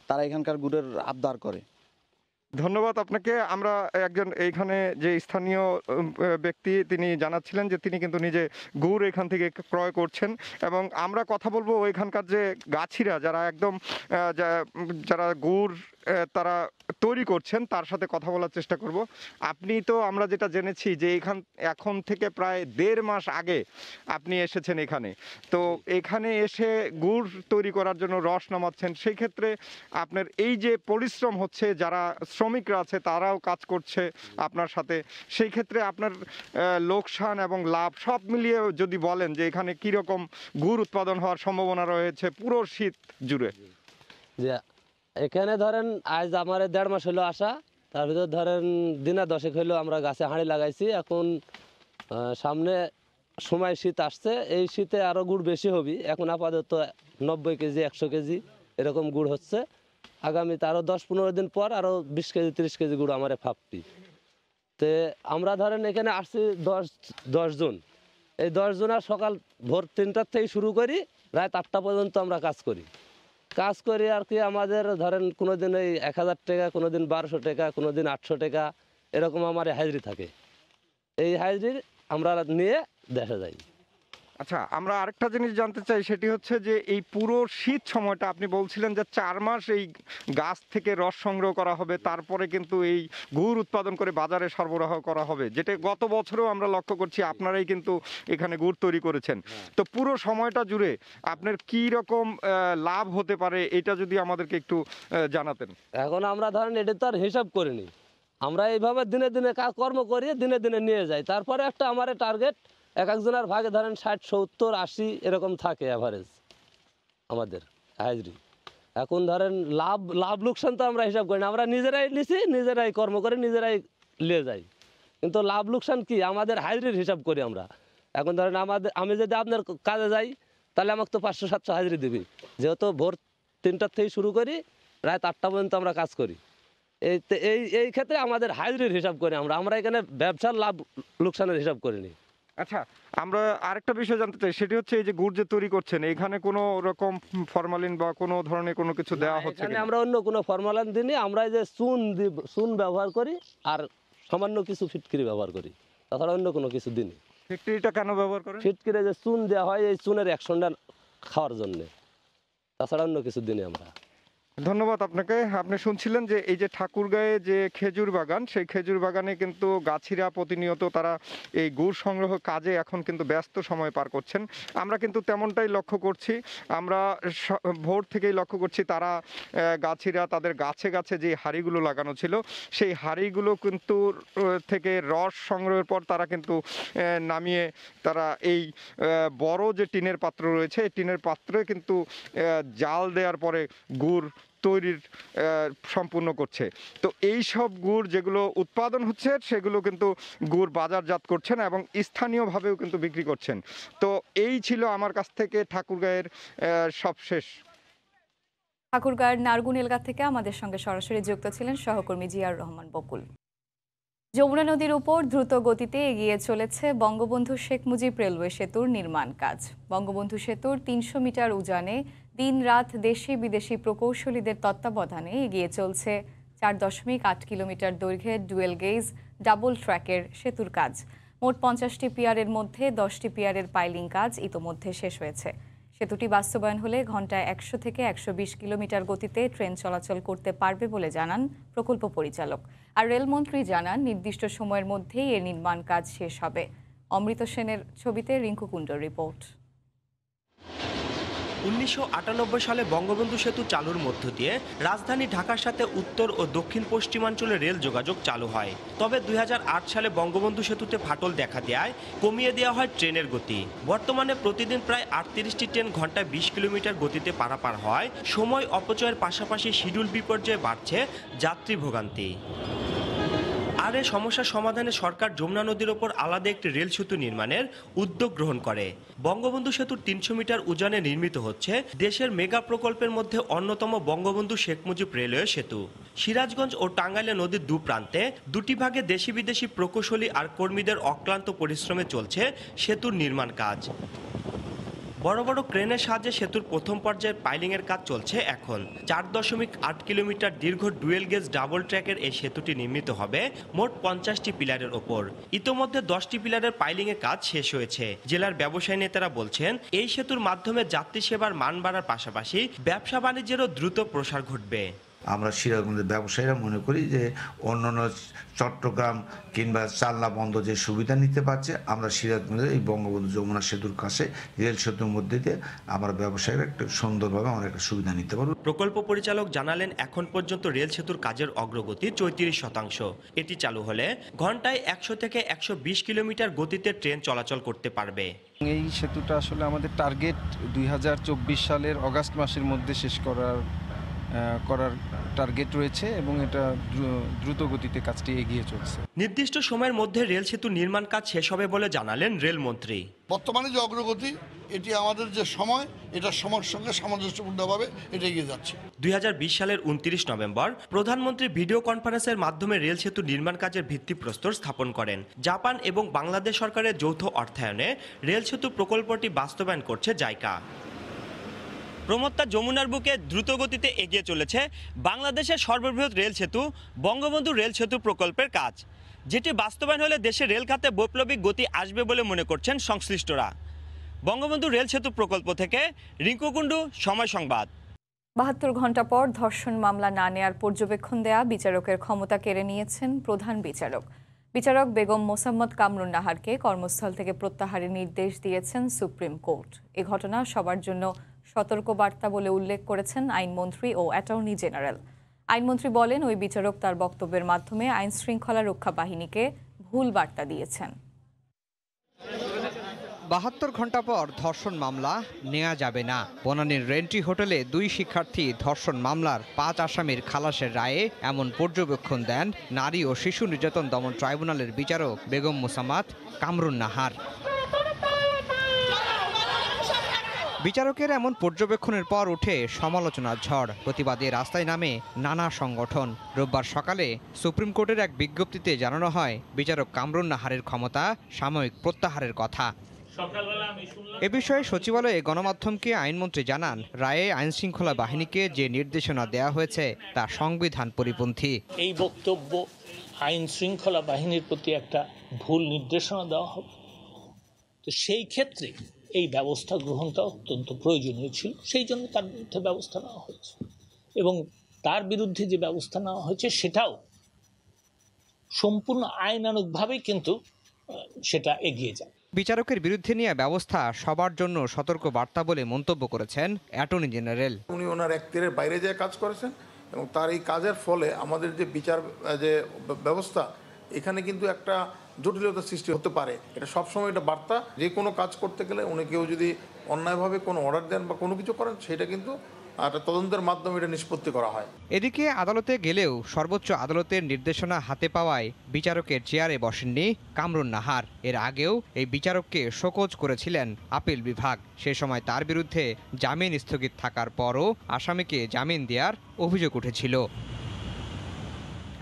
তারা এখানকার গুড়ের আবদার করে। ধন্যবাদ আপনাকে। আমরা একজন এইখানে যে স্থানীয় ব্যক্তি তিনি জানাচ্ছিলেন যে তিনি কিন্তু নিজে গুড় এখান থেকে ক্রয় করছেন এবং আমরা কথা বলবো ওইখানকার যে গাছিরা যারা একদম যারা গুড় তারা তৈরি করছেন তার সাথে কথা বলার চেষ্টা করব। আপনি তো আমরা যেটা জেনেছি যে এখন থেকে প্রায় 1.5 মাস আগে আপনি এসেছেন এখানে, তো এখানে এসে গুড় তৈরি করার জন্য রস নামাচ্ছেন। সেই ক্ষেত্রে আপনার এই যে পরিশ্রম হচ্ছে, যারা শ্রমিকরা আছে তারাও কাজ করছে আপনার সাথে, সেই ক্ষেত্রে আপনার লোকসান এবং লাভ সব মিলিয়ে যদি বলেন যে এখানে কীরকম গুড় উৎপাদন হওয়ার সম্ভাবনা রয়েছে পুরো শীত জুড়ে। যে এখানে ধরেন আজ আমার 1.5 মাস হলো আসা, তার ভিতর ধরেন দিনা 10 হইলো আমরা গাছে হাঁড়ি লাগাইছি। এখন সামনে সময় শীত আসছে, এই শীতে আরও গুড় বেশি হবে। এখন আপাতত 90 কেজি 100 কেজি এরকম গুড় হচ্ছে। আগামীতে আরও 10-15 দিন পর আরও 20 কেজি 30 কেজি গুড় আমার ফাপবি। তো আমরা ধরেন এখানে আসছি 10 জন। এই 10 জন আর সকাল ভোর 3টার থেকে শুরু করি রাত 8টা পর্যন্ত আমরা কাজ করি আর কি। আমাদের ধরেন কোনো দিন এই 1000 টাকা, কোনো দিন 1200 টাকা, কোনো দিন 800 টাকা এরকম আমার হাজিরি থাকে। এই হাজিরি আমরা নিয়ে দেখা যায়। আচ্ছা, আমরা আরেকটা জিনিস জানতে চাই, সেটি হচ্ছে যে এই পুরো শীত সময়টা আপনি বলছিলেন যে 4 মাস এই গাছ থেকে রস সংগ্রহ করা হবে, তারপরে কিন্তু এই গুড় উৎপাদন করে বাজারে সরবরাহ করা হবে, যেটা গত বছরেও আমরা লক্ষ্য করছি আপনারাই কিন্তু এখানে গুড় তৈরি করেছেন। তো পুরো সময়টা জুড়ে আপনার কি রকম লাভ হতে পারে এটা যদি আমাদেরকে একটু জানাতেন। এখন আমরা ধরেন এটা তো আর হিসাব করিনি, আমরা এইভাবে দিনে দিনে কর্ম করিয়ে দিনে দিনে নিয়ে যাই। তারপরে একটা আমার টার্গেট এক একজনের ভাগে ধরেন 60, 70, 80 এরকম থাকে অ্যাভারেজ আমাদের হাজিরি। এখন ধরেন লাভ লোকসান তো আমরা হিসাব করি না, আমরা নিজেরাই নিছি, নিজেরাই কর্ম করে নিজেরাই নিয়ে যাই। কিন্তু লাভ লোকসান কি আমাদের হাজিরির হিসাব করি আমরা। এখন ধরেন আমি যদি আপনার কাজে যাই তাহলে আমাকে তো 500-700 হাজিরি দিবি, যেহেতু ভোর 3টার থেকে শুরু করি রাত 8টা পর্যন্ত আমরা কাজ করি। এই ক্ষেত্রে আমাদের হাজিরির হিসাব করি আমরা এখানে ব্যবসার লাভ লোকসানের হিসাব করিনি। আচ্ছা, আমরা আরেকটা বিষয় জানতে চাই, সেটি হচ্ছে এই যে গুড় যে তৈরি করছেন এখানে কোনো রকম ফরমালিন বা কোনো ধরনের কোনো কিছু দেওয়া হচ্ছে এখানে আমরা অন্য কোনো ফরমালিন দিইনি, আমরা এই যে চুন ব্যবহার করি আর সামান্য কিছু ফিটকিরি ব্যবহার করি, তাছাড়া অন্য কোনো কিছু দিইনি। ফিটকিরিটা কেন ব্যবহার করেন? ফিটকিরি যে চুন দেওয়া হয় এই চুনের অ্যাকশনটা খাওয়ার জন্য, তাছাড়া অন্য কিছু দিইনি আমরা। ধন্যবাদ আপনাকে। আপনি শুনছিলেন যে এই যে ঠাকুরগাঁয়ে যে খেজুর বাগান, সেই খেজুর বাগানে কিন্তু গাছিরা প্রতিনিয়ত তারা এই গুড় সংগ্রহ কাজে এখন কিন্তু ব্যস্ত সময় পার করছেন। আমরা কিন্তু তেমনটাই লক্ষ্য করছি, আমরা ভোর থেকেই লক্ষ্য করছি তারা গাছিরা তাদের গাছে গাছে যে হাঁড়িগুলো লাগানো ছিল সেই হাঁড়িগুলো কিন্তু থেকে রস সংগ্রহের পর তারা কিন্তু নামিয়ে তারা এই বড় যে টিনের পাত্র রয়েছে এই টিনের পাত্রে কিন্তু জাল দেওয়ার পরে গুড় তৈরির সম্পূর্ণ করছে। তো এই সব গুড় যেগুলো উৎপাদন হচ্ছে সেগুলো কিন্তু গুড় বাজারজাত করছেন এবং স্থানীয়ভাবেও কিন্তু বিক্রি করছেন। তো এই ছিল আমার কাছ থেকে ঠাকুরগাঁয়ের সবশেষ। ঠাকুরগাঁয়ের নারগুন এলাকা থেকে আমাদের সঙ্গে সরাসরি যুক্ত ছিলেন সহকর্মী জিয়াউর রহমান বকুল। যমুনা নদীর উপর দ্রুত গতিতে এগিয়ে চলেছে বঙ্গবন্ধু শেখ মুজিব রেলওয়ে সেতুর নির্মাণ কাজ। বঙ্গবন্ধু সেতুর 300 মিটার উজানে দিন-রাত দেশি বিদেশি প্রকৌশলীদের তত্ত্বাবধানে এগিয়ে চলছে 4.8 কিলোমিটার দৈর্ঘ্যের ডুয়েল গেজ ডাবল ট্র্যাকের সেতুর কাজ। মোট 50টি পিয়ারের মধ্যে 10টি পিয়ারের পাইলিং কাজ ইতোমধ্যে শেষ হয়েছে। সেতুটি বাস্তবায়ন হলে ঘন্টায় 100 থেকে 120 কিলোমিটার গতিতে ট্রেন চলাচল করতে পারবে বলে জানান প্রকল্প পরিচালক। আর রেলমন্ত্রী জানান নির্দিষ্ট সময়ের মধ্যেই এর নির্মাণ কাজ শেষ হবে। অমৃত সেনের ছবিতে রিঙ্কু কুণ্ডর রিপোর্ট। 1998 সালে বঙ্গবন্ধু সেতু চালুর মধ্য দিয়ে রাজধানী ঢাকার সাথে উত্তর ও দক্ষিণ পশ্চিমাঞ্চলে রেল যোগাযোগ চালু হয়। তবে 2008 সালে বঙ্গবন্ধু সেতুতে ফাটল দেখা দেয় কমিয়ে দেওয়া হয় ট্রেনের গতি। বর্তমানে প্রতিদিন প্রায় 38টি ট্রেন ঘন্টায় 20 কিলোমিটার গতিতে পারাপার হয়। সময় অপচয়ের পাশাপাশি শিডিউল বিপর্যয়ে বাড়ছে যাত্রী ভোগান্তি। আর এই সমস্যার সমাধানে সরকার যমুনা নদীর ওপর আলাদা একটি রেল সেতু নির্মাণের উদ্যোগ গ্রহণ করে। বঙ্গবন্ধু সেতুর 300 মিটার উজানে নির্মিত হচ্ছে দেশের মেগা প্রকল্পের মধ্যে অন্যতম বঙ্গবন্ধু শেখ মুজিব রেলওয়ে সেতু। সিরাজগঞ্জ ও টাঙ্গাইলে নদীর দুপ্রান্তে দুটি ভাগে দেশি বিদেশি প্রকৌশলী আর কর্মীদের অক্লান্ত পরিশ্রমে চলছে সেতুর নির্মাণ কাজ। বড় বড় ক্রেনের সাহায্যে সেতুর প্রথম পর্যায়ের পাইলিংয়ের কাজ চলছে এখন। 4.8 কিলোমিটার দীর্ঘ ডুয়েল গেজ ডাবল ট্র্যাকের এই সেতুটি নির্মিত হবে মোট 50টি পিলারের ওপর। ইতোমধ্যে 10টি পিলারের পাইলিংয়ের কাজ শেষ হয়েছে। জেলার ব্যবসায়ী নেতারা বলছেন এই সেতুর মাধ্যমে যাত্রী সেবার মান বাড়ার পাশাপাশি ব্যবসা বাণিজ্যেরও দ্রুত প্রসার ঘটবে। আমরা সিরাজগঞ্জের ব্যবসায়ীরা মনে করি যে অন্যান্য চট্টগ্রাম কিংবা চালনা বন্ধ যে সুবিধা নিতে পারছে, আমরা সিরাজগঞ্জের এই বঙ্গবন্ধু যমুনা সেতুর কাছে রেল সেতুর মধ্যে দিয়ে আমরা ব্যবসায়ীরা একটা সুন্দরভাবে আমরা একটা সুবিধা নিতে পারব। প্রকল্প পরিচালক জানালেন এখন পর্যন্ত রেল সেতুর কাজের অগ্রগতি 34%। এটি চালু হলে ঘন্টায় 100 থেকে 120 কিলোমিটার গতিতে ট্রেন চলাচল করতে পারবে। এই সেতুটা আসলে আমাদের টার্গেট 2024 সালের অগাস্ট মাসের মধ্যে শেষ করার টার্গেট রয়েছে এবং এটা দ্রুত গতিতে কাজটি এগিয়ে চলছে। নির্দিষ্ট সময়ের মধ্যে রেল সেতু নির্মাণ কাজ শেষ হবে বলে জানালেন রেলমন্ত্রী। বর্তমানে যে অগ্রগতি এটি আমাদের যে সময়, এটা সময়ের সঙ্গে সামঞ্জস্যপূর্ণভাবে এটা এগিয়ে যাচ্ছে। 2020 সালের 29 নভেম্বর প্রধানমন্ত্রী ভিডিও কনফারেন্সের মাধ্যমে রেল সেতু নির্মাণ কাজের ভিত্তিপ্রস্তর স্থাপন করেন। জাপান এবং বাংলাদেশ সরকারের যৌথ অর্থায়নে রেল সেতু প্রকল্পটি বাস্তবায়ন করছে জাইকা। প্রমত্তা যমুনার বুকে দ্রুত গতিতে এগিয়ে চলেছে বাংলাদেশের সর্ববৃহৎ রেল সেতু বঙ্গবন্ধু রেল সেতু প্রকল্পের কাজ, যেটি বাস্তবায়ন হলে দেশের রেল খাতে বৈপ্লবিক গতি আসবে বলে মনে করছেন সংশ্লিষ্টরা। বঙ্গবন্ধু রেল সেতু প্রকল্প থেকে রিঙ্কু কুণ্ডু, সময় সংবাদ। 72 ঘন্টা পর ধর্ষণ মামলা না নেয়ার পর্যবেক্ষণ দেয়া বিচারকের ক্ষমতা কেড়ে নিয়েছেন প্রধান বিচারক। বিচারক বেগম মোসাম্মদ কামরুন নাহারকে কর্মস্থল থেকে প্রত্যাহারের নির্দেশ দিয়েছেন সুপ্রিম কোর্ট। এ ঘটনা সবার জন্য সতর্কবার্তা বলে উল্লেখ করেছেন আইনমন্ত্রী ও অ্যাটর্নি জেনারেল। আইনমন্ত্রী বলেন ওই বিচারক তার বক্তব্যের মাধ্যমে আইন শৃঙ্খলা রক্ষা বাহিনীকে ভুল বার্তা দিয়েছেন। 72 ঘন্টা পর ধর্ষণ মামলা নেওয়া যাবে না। বনানীর রেন্ট্রি হোটেলে 2 শিক্ষার্থী ধর্ষণ মামলার 5 আসামির খালাসের রায়ে এমন পর্যবেক্ষণ দেন নারী ও শিশু নির্যাতন দমন ট্রাইব্যুনালের বিচারক বেগম মোসাম্মত কামরুন নাহার। বিচারকের এমন পর্যবেক্ষণের পর উঠে সমালোচনার ঝড়। প্রতিবাদে রাস্তায় নামে নানা সংগঠন। রোববার সকালে সুপ্রিম কোর্টের এক বিজ্ঞপ্তিতে জানানো হয়, বিচারক কামরুন নাহারের ক্ষমতা সাময়িক প্রত্যাহারের কথা। এ বিষয়ে সচিবালয়ে গণমাধ্যমকে আইনমন্ত্রী জানান, রায়ে আইনশৃঙ্খলা বাহিনীকে যে নির্দেশনা দেওয়া হয়েছে তা সংবিধান পরিপন্থী। এই বক্তব্য আইন শৃঙ্খলা বাহিনীর প্রতি একটা ভুল নির্দেশনা দেওয়া হবে। তো সেই ক্ষেত্রে এই ব্যবস্থা গ্রহণটা অত্যন্ত প্রয়োজনীয় ছিল, সেই জন্য তার বিরুদ্ধে ব্যবস্থা নেওয়া হয়েছে এবং তার বিরুদ্ধে যে ব্যবস্থা নেওয়া হয়েছে সেটাও সম্পূর্ণ আইনানুগভাবেই কিন্তু সেটা এগিয়ে যায়। বিচারকের বিরুদ্ধে নিয়ে ব্যবস্থা সবার জন্য সতর্ক বার্তা বলে মন্তব্য করেছেন অ্যাটর্নি জেনারেল। উনি ওনার এখতিয়ারের বাইরে যে কাজ করেছেন এবং তার এই কাজের ফলে আমাদের যে বিচার যে ব্যবস্থা এখানে কিন্তু একটা জটিলতা সৃষ্টি হতে পারে। এটা সবসময় এটা বার্তা, যে কোনো কাজ করতে গেলে উনি কেউ যদি অন্যায়ভাবে কোনো অর্ডার দেন বা কোনো কিছু করেন সেটা কিন্তু একটা তদন্তের মাধ্যমে এটা নিষ্পত্তি করা হয়। এদিকে আদালতে গেলেও সর্বোচ্চ আদালতের নির্দেশনা হাতে পাওয়ায় বিচারকের চেয়ারে বসেননি কামরুন নাহার। এর আগেও এই বিচারককে শোকজ করেছিলেন আপিল বিভাগ। সে সময় তার বিরুদ্ধে জামিন স্থগিত থাকার পরও আসামিকে জামিন দেওয়ার অভিযোগ উঠেছিল।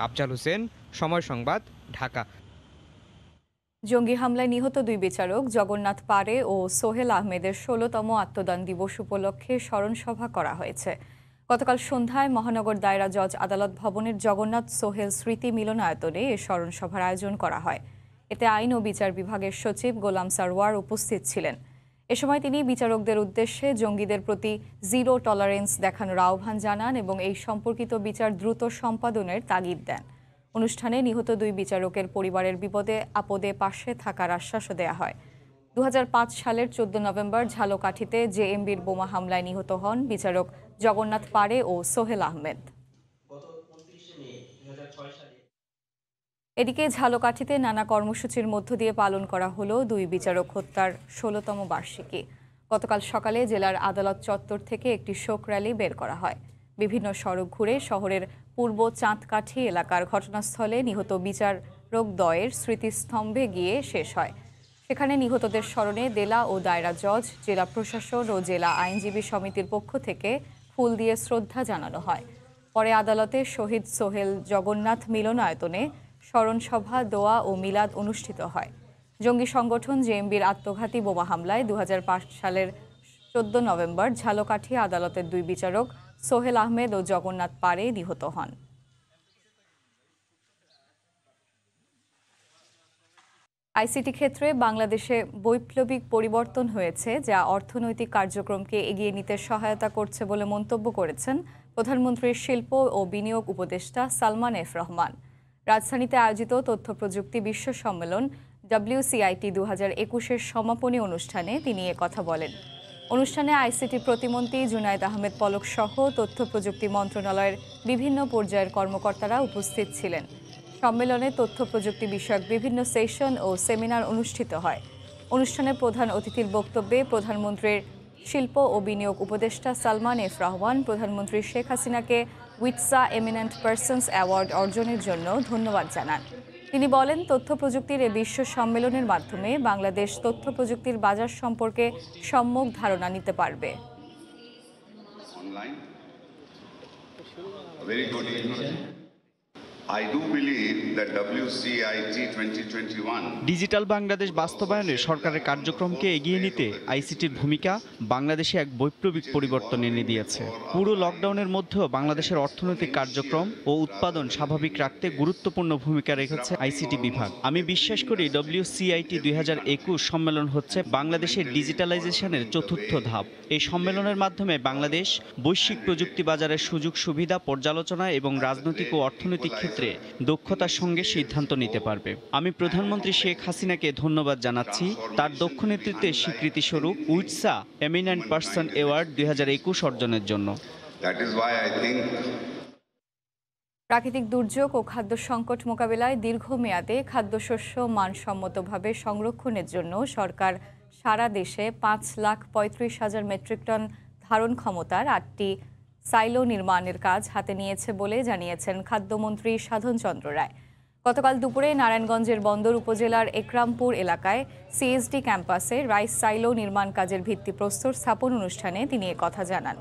আফজাল হোসেন, সময় সংবাদ, ঢাকা। জঙ্গি হামলায় নিহত 2 বিচারক জগন্নাথ পারে ও সোহেল আহমেদের 16তম আত্মদান দিবস উপলক্ষে স্মরণসভা করা হয়েছে। গতকাল সন্ধ্যায় মহানগর দায়রা জজ আদালত ভবনের জগন্নাথ সোহেল স্মৃতি মিলনায়তনে এ স্মরণসভার আয়োজন করা হয়। এতে আইন ও বিচার বিভাগের সচিব গোলাম সারওয়ার উপস্থিত ছিলেন। এ সময় তিনি বিচারকদের উদ্দেশ্যে জঙ্গিদের প্রতি জিরো টলারেন্স দেখানোর আহ্বান জানান এবং এই সম্পর্কিত বিচার দ্রুত সম্পাদনের তাগিদ দেন। অনুষ্ঠানে নিহত 2 বিচারকের পরিবারের বিপদে আপদে পাশে থাকার আশ্বাসও দেওয়া হয়। 2005 সালের 14 নভেম্বর ঝালকাঠিতে জেএমবির বোমা হামলায় নিহত হন বিচারক জগন্নাথ পারে ও সোহেল আহমেদ। এদিকে ঝালকাঠিতে নানা কর্মসূচির মধ্য দিয়ে পালন করা হলো 2 বিচারক হত্যার 16তম বার্ষিকী। গতকাল সকালে জেলার আদালত চত্বর থেকে একটি শোক র্যালি বের করা হয়। বিভিন্ন সড়ক ঘুরে শহরের পূর্ব চাঁদকাঠি এলাকার ঘটনাস্থলে নিহত বিচারক দ্বয়ের স্মৃতিস্তম্ভে গিয়ে শেষ হয়। সেখানে নিহতদের স্মরণে জেলা ও দায়রা জজ, জেলা প্রশাসন ও জেলা আইনজীবী সমিতির পক্ষ থেকে ফুল দিয়ে শ্রদ্ধা জানানো হয়। পরে আদালতে শহীদ সোহেল জগন্নাথ মিলনায়তনে স্মরণসভা, দোয়া ও মিলাদ অনুষ্ঠিত হয়। জঙ্গি সংগঠন জেএমবির আত্মঘাতী বোমা হামলায় 2005 সালের 14 নভেম্বর ঝালকাঠি আদালতের 2 বিচারক সোহেল আহমেদ ও জগন্নাথ পারে নিহত হন। আইসিটি ক্ষেত্রে বাংলাদেশে বৈপ্লবিক পরিবর্তন হয়েছে, যা অর্থনৈতিক কার্যক্রমকে এগিয়ে নিতে সহায়তা করছে বলে মন্তব্য করেছেন প্রধানমন্ত্রীর শিল্প ও বিনিয়োগ উপদেষ্টা সালমান এফ রহমান। রাজধানীতে আয়োজিত তথ্য প্রযুক্তি বিশ্ব সম্মেলন WCIT 2021-এর সমাপনী অনুষ্ঠানে তিনি একথা বলেন। অনুষ্ঠানে আইসিটি প্রতিমন্ত্রী জুনায়েদ আহমেদ পলক সহ তথ্য প্রযুক্তি মন্ত্রণালয়ের বিভিন্ন পর্যায়ের কর্মকর্তারা উপস্থিত ছিলেন। সম্মেলনে তথ্য প্রযুক্তি বিষয়ক বিভিন্ন সেশন ও সেমিনার অনুষ্ঠিত হয়। অনুষ্ঠানে প্রধান অতিথির বক্তব্যে প্রধানমন্ত্রীর শিল্প ও বিনিয়োগ উপদেষ্টা সালমান এফ রহমান প্রধানমন্ত্রী শেখ হাসিনাকে উইটসা এমিনেন্ট পারসনস অ্যাওয়ার্ড অর্জনের জন্য ধন্যবাদ জানান। তিনি বলেন, তথ্য প্রযুক্তির এই বিশ্ব সম্মেলনের মাধ্যমে বাংলাদেশ তথ্য প্রযুক্তির বাজার সম্পর্কে সম্যক ধারণা নিতে পারবে। ডিজিটাল বাংলাদেশ বাস্তবায়নে সরকারের কার্যক্রমকে এগিয়ে নিতে আইসিটির ভূমিকা বাংলাদেশে এক বৈপ্লবিক পরিবর্তন এনে দিয়েছে। পুরো লকডাউনের মধ্যেও বাংলাদেশের অর্থনৈতিক কার্যক্রম ও উৎপাদন স্বাভাবিক রাখতে গুরুত্বপূর্ণ ভূমিকা রেখেছে আইসিটি বিভাগ। আমি বিশ্বাস করি WCIT 2021 সম্মেলন হচ্ছে বাংলাদেশের ডিজিটালাইজেশনের চতুর্থ ধাপ। এই সম্মেলনের মাধ্যমে বাংলাদেশ বৈশ্বিক প্রযুক্তি বাজারের সুযোগ সুবিধা পর্যালোচনা এবং রাজনৈতিক ও অর্থনৈতিক ক্ষেত্রে দক্ষতার সঙ্গে সিদ্ধান্ত নিতে পারবে। আমি প্রধানমন্ত্রী শেখ হাসিনাকে ধন্যবাদ জানাচ্ছি তার দক্ষ নেতৃত্বের স্বীকৃতিস্বরূপ উইটসা এমিনেন্ট পারসন অ্যাওয়ার্ড 2021 অর্জনের জন্য। প্রাকৃতিক দুর্যোগ ও খাদ্য সংকট মোকাবিলায় দীর্ঘমেয়াদে খাদ্যশস্য মানসম্মতভাবে সংরক্ষণের জন্য সরকার সারা দেশে 5,35,000 মেট্রিক টন ধারণ ক্ষমতার 8টি সাইলো নির্মাণের কাজ হাতে নিয়েছে বলে জানিয়েছেন খাদ্যমন্ত্রী সাধন চন্দ্র রায়। গতকাল দুপুরে নারায়ণগঞ্জের বন্দর উপজেলার একরামপুর এলাকায় সিএসডি ক্যাম্পাসে রাইস সাইলো নির্মাণ কাজের ভিত্তিপ্রস্তর স্থাপন অনুষ্ঠানে তিনি একথা জানান।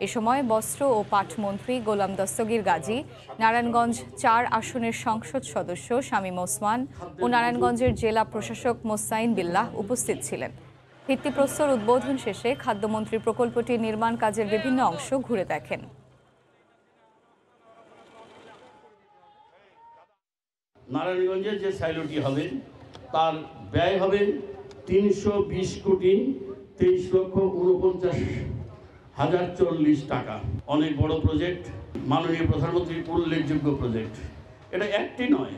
এ সময় বস্ত্র ও পাট মন্ত্রী গোলাম দস্তগীর গাজী, নারায়ণগঞ্জ 4 আসনের সংসদ সদস্য শামীম ওসমান ও নারায়ণগঞ্জের জেলা প্রশাসক মোস্তাইন বিল্লাহ উপস্থিত ছিলেন। ভিত্তিপ্রস্তর উদ্বোধন শেষে খাদ্যমন্ত্রী প্রকল্পটির নির্মাণ কাজের বিভিন্ন অংশ ঘুরে দেখেন। নারায়ণগঞ্জে যে সাইলোটি হবে তার ব্যয় হবে 320,23,49,040 টাকা। অনেক বড় প্রজেক্ট, মাননীয় প্রধানমন্ত্রীর উল্লেখযোগ্য প্রজেক্ট। এটা একটি নয়,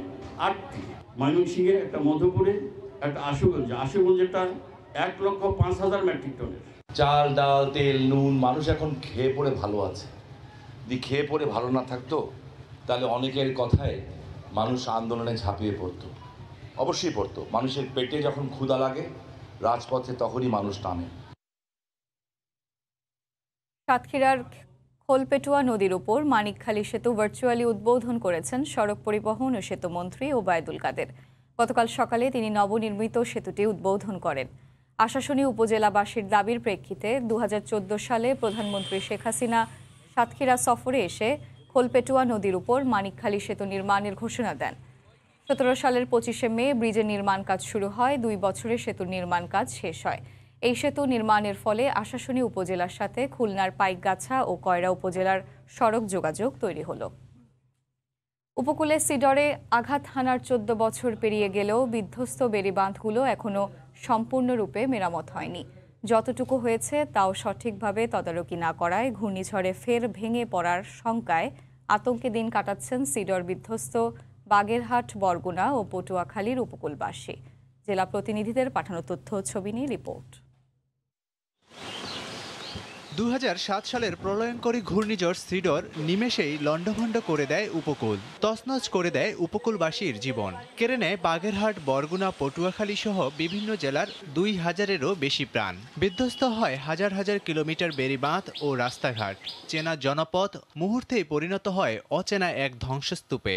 8টি। ময়মনসিংহে, একটা মধুপুরে, একটা আশুগঞ্জেটা 1,05,000 মেট্রিক টনের। চাল, ডাল, তেল, নুন মানুষ এখন খেয়ে পড়ে ভালো আছে। যদি খেয়ে পড়ে ভালো না থাকতো তাহলে অনেকের কথায় মানুষ আন্দোলনে ঝাঁপিয়ে পড়তো, অবশ্যই পড়তো। মানুষের পেটে যখন ক্ষুধা লাগে রাজপথে তখনই মানুষ নামে। সাতক্ষীরার খোলপেটুয়া নদীর উপর মানিকখালী সেতু ভার্চুয়ালি উদ্বোধন করেছেন সড়ক পরিবহন ও সেতু মন্ত্রী ওবায়দুল কাদের। গতকাল সকালে তিনি নবনির্মিত সেতুটি উদ্বোধন করেন। আশাশুনি উপজেলাবাসীর দাবির প্রেক্ষিতে 2014 সালে প্রধানমন্ত্রী শেখ হাসিনা সাতক্ষীরা সফরে এসে খোলপেটুয়া নদীর উপর মানিকখালী সেতু নির্মাণের ঘোষণা দেন। 17 সালের 25শে মে ব্রিজের নির্মাণ কাজ শুরু হয়। 2 বছরে সেতুর নির্মাণ কাজ শেষ হয়। এই সেতু নির্মাণের ফলে আশাশুনি উপজেলার সাথে খুলনার পাইকগাছা ও কয়রা উপজেলার সড়ক যোগাযোগ তৈরি হলো। উপকূলে সিডরে আঘাত হানার 14 বছর পেরিয়ে গেলেও বিধ্বস্ত বেড়িবাঁধগুলো এখনও সম্পূর্ণরূপে মেরামত হয়নি। যতটুকু হয়েছে তাও সঠিকভাবে তদারকি না করায় ঘূর্ণিঝড়ে ফের ভেঙে পড়ার শঙ্কায় আতঙ্কে দিন কাটাচ্ছেন সিডর বিধ্বস্ত বাগেরহাট, বরগুনা ও পটুয়াখালীর উপকূলবাসী। জেলা প্রতিনিধিদের পাঠানো তথ্য ছবি নিয়ে রিপোর্ট। 2007 সালের প্রলয়ঙ্করী ঘূর্ণিঝড় সিডর নিমেষেই লণ্ডভণ্ড করে দেয় উপকূল, তছনছ করে দেয় উপকূলবাসীর জীবন, কেড়ে নেয় বাগেরহাট, বরগুনা, পটুয়াখালী সহ বিভিন্ন জেলার 2000-এরও বেশি প্রাণ। বিধ্বস্ত হয় হাজার হাজার কিলোমিটার বেড়িবাঁধ ও রাস্তাঘাট। চেনা জনপথ মুহূর্তেই পরিণত হয় অচেনা এক ধ্বংসস্তূপে।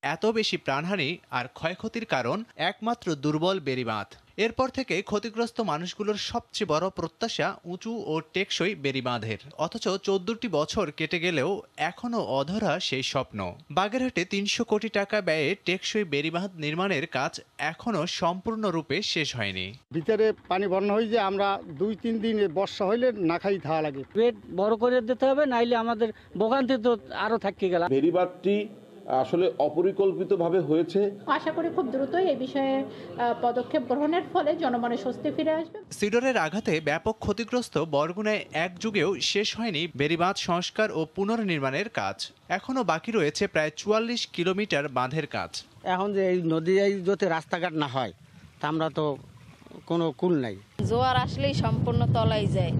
এত বেশি প্রাণহানি আর ক্ষয়ক্ষতির কারণ একমাত্র দুর্বল বেড়িবাঁধ। এরপর থেকে ক্ষতিগ্রস্ত মানুষগুলোর সবচেয়ে বড় প্রত্যাশা উঁচু ও টেকসই বেড়িবাঁধের। অথচ 14টি বছর কেটে গেলেও এখনও অধরা সেই স্বপ্ন। বাগেরহাটে 300 কোটি টাকা ব্যয়ে টেকসই বেড়িবাঁধ নির্মাণের কাজ এখনও সম্পূর্ণরূপে শেষ হয়নি। ভিতরে পানি বন্যা হয়ে যে আমরা 2-3 দিন বর্ষা হইলে না খাই থাকা লাগে। পেট বড় করে দিতে হবে, নাইলে আমাদের ভোগান্তি তো আরো থাকতে গেল। বেড়িবাঁধটি আসলে অপরিকল্পিতভাবে হয়েছে। আশা করি খুব দ্রুতই এই বিষয়ে পদক্ষেপ গ্রহণের ফলে জনমনে স্বস্তি ফিরে আসবে। সিডরের আঘাতে ব্যাপক ক্ষতিগ্রস্ত বরগুনায় এক যুগেও শেষ হয়নি বেড়িবাঁধ সংস্কার ও পুনর্নির্মাণের কাজ। এখনও বাকি রয়েছে প্রায় 44 কিলোমিটার বাঁধের কাজ। এখন যে এই নদী যদি রাস্তাঘাট না হয় তা আমরা তো কোনো কুল নাই। জোয়ার আসলেই সম্পূর্ণ তলায় যায়,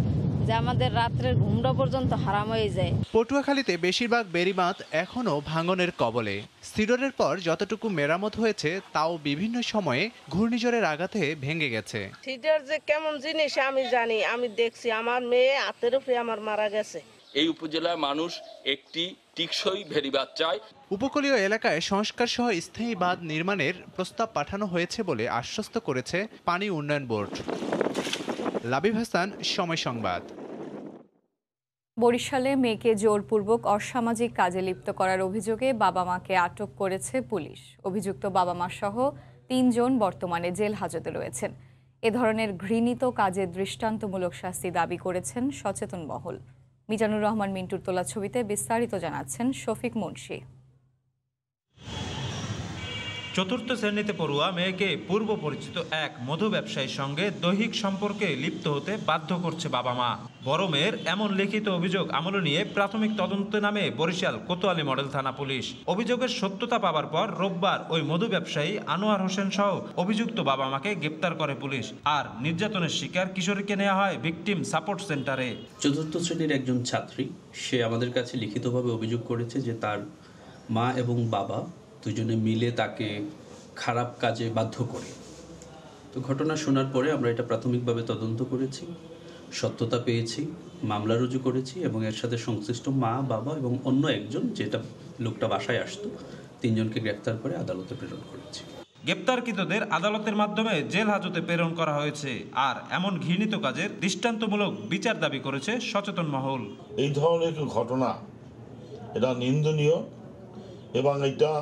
যে আমাদের রাত্রের ঘুমটা পর্যন্ত হারাম হয়ে যায়। পটুয়াখালীতে বেশিরভাগ বেড়িবাঁধ এখনও ভাঙনের কবলে। সিডরের পর যতটুকু মেরামত হয়েছে তাও বিভিন্ন সময়ে ঘূর্ণিঝড়ের আঘাতে ভেঙে গেছে। সিডর যে কেমন জিনিস আমি জানি, আমি দেখছি, আমার মেয়ে হাতের উপরে আমার মারা গেছে। এই উপজেলার মানুষ একটি টিকসই বেড়িবাঁধ চায়। উপকূলীয় এলাকায় সংস্কার সহ স্থায়ী বাঁধ নির্মাণের প্রস্তাব পাঠানো হয়েছে বলে আশ্বস্ত করেছে পানি উন্নয়ন বোর্ড। লাবিব হাসান, সময় সংবাদ। বরিশালে মেয়েকে জোরপূর্বক অসামাজিক কাজে লিপ্ত করার অভিযোগে বাবা মাকে আটক করেছে পুলিশ। অভিযুক্ত বাবা মা সহ 3 জন বর্তমানে জেল হাজতে রয়েছেন। এ ধরনের ঘৃণিত কাজে দৃষ্টান্তমূলক শাস্তি দাবি করেছেন সচেতন মহল। মিজানুর রহমান মিন্টুর তোলা ছবিতে বিস্তারিত জানাচ্ছেন শফিক মুন্সি। চতুর্থ শ্রেণীতে পড়ুয়া মেয়েকে পূর্ব পরিচিত এক মধু ব্যবসায়ীর সঙ্গে দৈহিক সম্পর্কে লিপ্ত হতে বাধ্য করছে বাবা মা। বড় মেয়ের এমন লিখিত অভিযোগ আমলে নিয়ে প্রাথমিক তদন্তে নামে বরিশাল কোতোয়ালি মডেল থানা পুলিশ। অভিযোগের সত্যতা পাওয়ার পর রোববার ওই মধু ব্যবসায়ী আনোয়ার হোসেন সহ অভিযুক্ত বাবা মাকে গ্রেপ্তার করে পুলিশ। আর নির্যাতনের শিকার কিশোরীকে নেওয়া হয় ভিকটিম সাপোর্ট সেন্টারে। চতুর্থ শ্রেণীর একজন ছাত্রী, সে আমাদের কাছে লিখিতভাবে অভিযোগ করেছে যে তার মা এবং বাবা দুজনে মিলে তাকে খারাপ কাজে বাধ্য করে তো ঘটনা শোনার পরে আমরা এটা প্রাথমিকভাবে তদন্ত করেছি, সত্যতা পেয়েছি, মামলা রুজু করেছি এবং এর সাথে সংশ্লিষ্ট মা, বাবা এবং অন্য একজন যেটা লোকটা বাসায় আসতো 3 জনকে গ্রেফতার করে আদালতে প্রেরণ করেছি। গ্রেপ্তারকৃতদের আদালতের মাধ্যমে জেল হাজতে প্রেরণ করা হয়েছে। আর এমন ঘৃণিত কাজের দৃষ্টান্তমূলক বিচার দাবি করেছে সচেতন মহল। এই ধরনের ঘটনা এটা নিন্দনীয় এবং এটা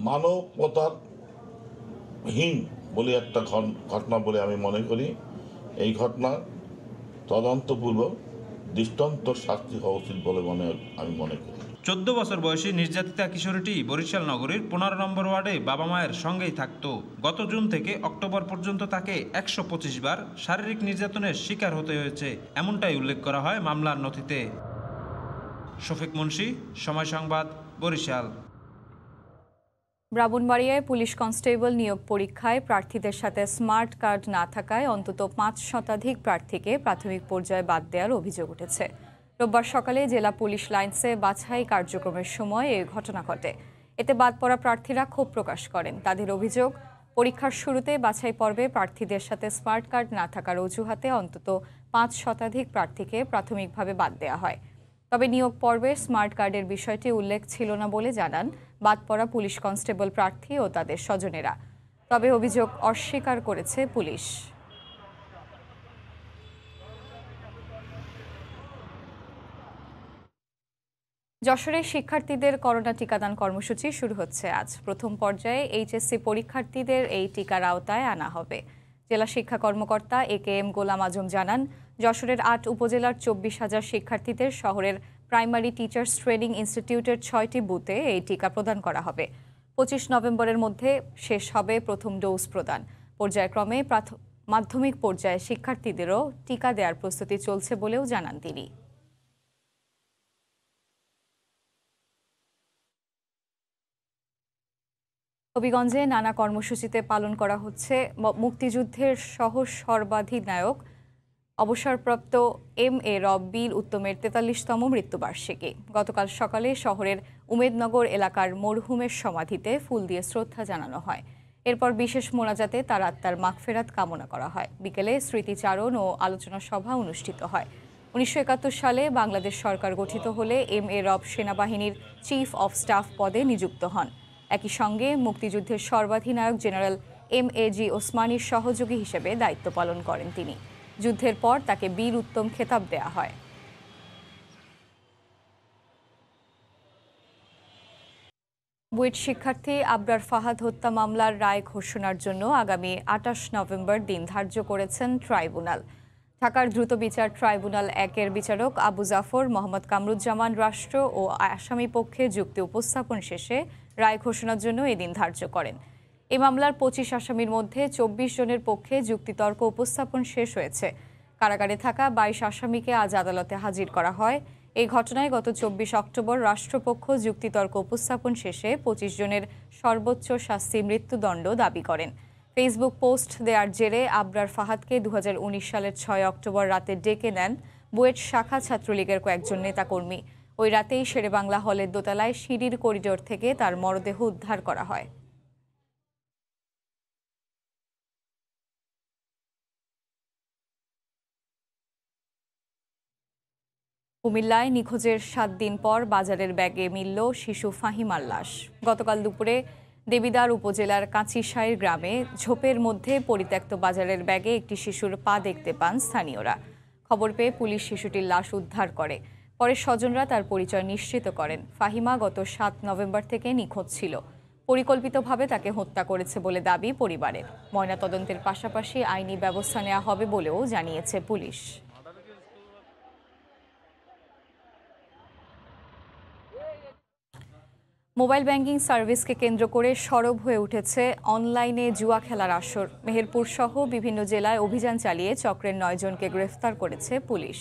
মানবতাহীন বলে একটা ঘটনা বলে আমি মনে করি। এই ঘটনার তদন্তপূর্বক দৃষ্টান্ত শাস্তি হওয়া উচিত বলে আমি মনে করি। 14 বছর বয়সী নির্যাতিতা কিশোরীটি বরিশাল নগরীর 15 নম্বর ওয়ার্ডে বাবা মায়ের সঙ্গেই থাকত। গত জুন থেকে অক্টোবর পর্যন্ত তাকে 125 বার শারীরিক নির্যাতনের শিকার হতে হয়েছে, এমনটাই উল্লেখ করা হয় মামলার নথিতে। শফিক মুন্সি, সময় সংবাদ, বরিশাল। ব্রাহ্মণবাড়িয়ায় পুলিশ কনস্টেবল নিয়োগ পরীক্ষায় প্রার্থীদের সাথে স্মার্ট কার্ড না থাকায় অন্তত 5 শতাধিক প্রার্থীকে প্রাথমিক পর্যায়ে বাদ দেওয়ার অভিযোগ উঠেছে। রোববার সকালে জেলা পুলিশ লাইন্সে বাছাই কার্যক্রমের সময় এই ঘটনা ঘটে। এতে বাদ পড়া প্রার্থীরা ক্ষোভ প্রকাশ করেন। তাদের অভিযোগ, পরীক্ষার শুরুতে বাছাই পর্বে প্রার্থীদের সাথে স্মার্ট কার্ড না থাকার অজুহাতে অন্তত 5 শতাধিক প্রার্থীকে প্রাথমিকভাবে বাদ দেওয়া হয়। তবে নিয়োগ পর্বে স্মার্ট কার্ডের বিষয়টি উল্লেখ ছিল না বলে জানান বাদ পড়া পুলিশ কনস্টেবল প্রার্থী ও তাদের স্বজনেরা। তবে অভিযোগ অস্বীকার করেছে পুলিশ। যশোরে শিক্ষার্থীদের করোনা টিকাদান কর্মসূচি শুরু হচ্ছে আজ। প্রথম পর্যায়ে এইচএসসি পরীক্ষার্থীদের এই টিকার আওতায় আনা হবে। জেলা শিক্ষা কর্মকর্তা AKM গোলাম আজম জানান, যশোরের 8 উপজেলার 24,000 শিক্ষার্থীদের শহরের প্রাইমারি টিচার্স ট্রেনিং ইনস্টিটিউটের 6টি বুথে এই টিকা প্রদান করা হবে। 25 নভেম্বরের মধ্যে শেষ হবে প্রথম ডোজ প্রদান। পর্যায়ক্রমে মাধ্যমিক পর্যায়ে শিক্ষার্থীদেরও টিকা দেওয়ার প্রস্তুতি চলছে বলেও জানান তিনি। হবিগঞ্জে নানা কর্মসূচিতে পালন করা হচ্ছে মুক্তিযুদ্ধের সহ সর্বাধিনায়ক অবসরপ্রাপ্ত MA রব্বিল উত্তমের 43তম মৃত্যুবার্ষিকী। গতকাল সকালে শহরের উমেদনগর এলাকার মরহুমের সমাধিতে ফুল দিয়ে শ্রদ্ধা জানানো হয়। এরপর বিশেষ মোনাজাতে তার আত্মার মাগফেরাত কামনা করা হয়। বিকেলে স্মৃতিচারণ ও আলোচনা সভা অনুষ্ঠিত হয়। 1971 সালে বাংলাদেশ সরকার গঠিত হলে MA রব সেনাবাহিনীর চিফ অফ স্টাফ পদে নিযুক্ত হন। একই সঙ্গে মুক্তিযুদ্ধের সর্বাধিনায়ক জেনারেল MAG ওসমানীর সহযোগী হিসেবে দায়িত্ব পালন করেন তিনি। যুদ্ধের পর তাকে বীর উত্তম খেতাব দেয়া হয়। বুয়েট শিক্ষার্থী আবরার ফাহাদ হত্যা মামলার রায় ঘোষণার জন্য আগামী 28 নভেম্বর দিন ধার্য করেছেন ট্রাইব্যুনাল। ঢাকার দ্রুত বিচার ট্রাইব্যুনাল 1-এর বিচারক আবু জাফর মোহাম্মদ কামরুজ্জামান রাষ্ট্র ও আসামি পক্ষে যুক্তি উপস্থাপন শেষে রায় ঘোষণার জন্য এদিন ধার্য করেন। এই মামলার 25 আসামির মধ্যে 24 জনের পক্ষে যুক্তিতর্ক উপস্থাপন শেষ হয়েছে। কারাগারে থাকা 22 আসামিকে আজ আদালতে হাজির করা হয়। এই ঘটনায় গত 24 অক্টোবর রাষ্ট্রপক্ষ যুক্তিতর্ক উপস্থাপন শেষে 25 জনের সর্বোচ্চ শাস্তি মৃত্যুদণ্ড দাবি করেন। ফেসবুক পোস্ট দেওয়ার জেরে আবরার ফাহাদকে 2019 সালের 6 অক্টোবর রাতে ডেকে নেন বুয়েট শাখা ছাত্রলীগের কয়েকজন নেতাকর্মী। ওই রাতেই শেরেবাংলা হলের দোতলায় সিঁড়ির করিডোর থেকে তার মরদেহ উদ্ধার করা হয়। কুমিল্লায় নিখোঁজের 7 দিন পর বাজারের ব্যাগে মিলল শিশু ফাহিমার লাশ। গতকাল দুপুরে দেবিদ্বার উপজেলার কাঁচিসাইর গ্রামে ঝোপের মধ্যে পরিত্যক্ত বাজারের ব্যাগে একটি শিশুর পা দেখতে পান স্থানীয়রা। খবর পেয়ে পুলিশ শিশুটির লাশ উদ্ধার করে। পরে স্বজনরা তার পরিচয় নিশ্চিত করেন। ফাহিমা গত 7 নভেম্বর থেকে নিখোঁজ ছিল। পরিকল্পিতভাবে তাকে হত্যা করেছে বলে দাবি পরিবারের। ময়নাতদন্তের পাশাপাশি আইনি ব্যবস্থা নেওয়া হবে বলেও জানিয়েছে পুলিশ। মোবাইল ব্যাংকিং সার্ভিসকে কেন্দ্র করে সরব হয়ে উঠেছে অনলাইনে জুয়া খেলার আসর। মেহেরপুর সহ বিভিন্ন জেলায় অভিযান চালিয়ে চক্রের 9 জনকে গ্রেফতার করেছে পুলিশ।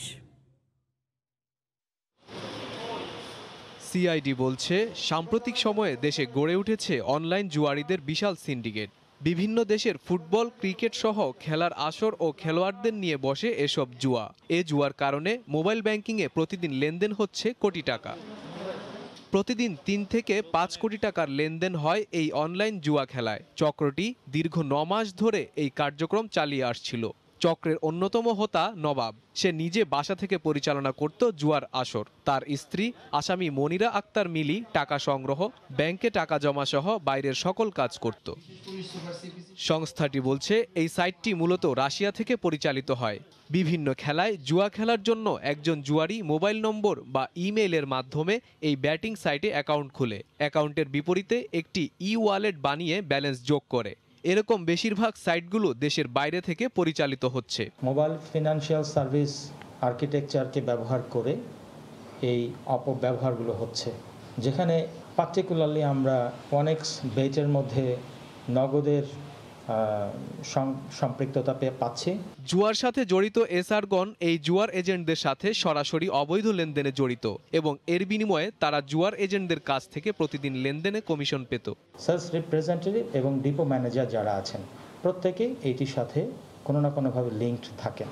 সিআইডি বলছে, সাম্প্রতিক সময়ে দেশে গড়ে উঠেছে অনলাইন জুয়ারিদের বিশাল সিন্ডিকেট। বিভিন্ন দেশের ফুটবল, ক্রিকেট সহ খেলার আসর ও খেলোয়াড়দের নিয়ে বসে এসব জুয়া। এ জুয়ার কারণে মোবাইল ব্যাংকিংয়ে প্রতিদিন লেনদেন হচ্ছে কোটি টাকা। প্রতিদিন 3 থেকে 5 কোটি টাকার লেনদেন হয় এই অনলাইন জুয়া খেলায়। চক্রটি দীর্ঘ 9 মাস ধরে এই কার্যক্রম চালিয়ে আসছিল। চক্রের অন্যতম হোতা নবাব, সে নিজে বাসা থেকে পরিচালনা করত জুয়ার আসর। তার স্ত্রী আসামি মনিরা আক্তার মিলি টাকা সংগ্রহ, ব্যাংকে টাকা জমা সহ বাইরের সকল কাজ করত। সংস্থাটি বলছে এই সাইটটি মূলত রাশিয়া থেকে পরিচালিত হয়। বিভিন্ন খেলায় জুয়া খেলার জন্য একজন জুয়ারি মোবাইল নম্বর বা ইমেইলের মাধ্যমে এই ব্যাটিং সাইটে অ্যাকাউন্ট খুলে। অ্যাকাউন্টের বিপরীতে একটি ওয়ালেট বানিয়ে ব্যালেন্স যোগ করে। এরকম বেশিরভাগ সাইটগুলো দেশের বাইরে থেকে পরিচালিত হচ্ছে। মোবাইল ফিনান্সিয়াল সার্ভিস আর্কিটেকচারকে ব্যবহার করে এই অপব্যবহারগুলো হচ্ছে, যেখানে পার্টিকুলারলি আমরা ওয়ানেক্স বেটের মধ্যে নগদের সম্পৃক্ততা পাচ্ছি। জুয়ার সাথে জড়িত এসআরগণ এই জুয়ার এজেন্টদের সাথে সরাসরি অবৈধ লেনদেনে জড়িত এবং এর বিনিময়ে তারা জুয়ার এজেন্টদের কাছ থেকে প্রতিদিন লেনদেনে কমিশন পেত। সেলস রিপ্রেজেন্টেটিভ এবং ডিপো ম্যানেজার যারা আছেন প্রত্যেকেই এইটির সাথে কোনো না কোনোভাবে লিঙ্কড থাকেন।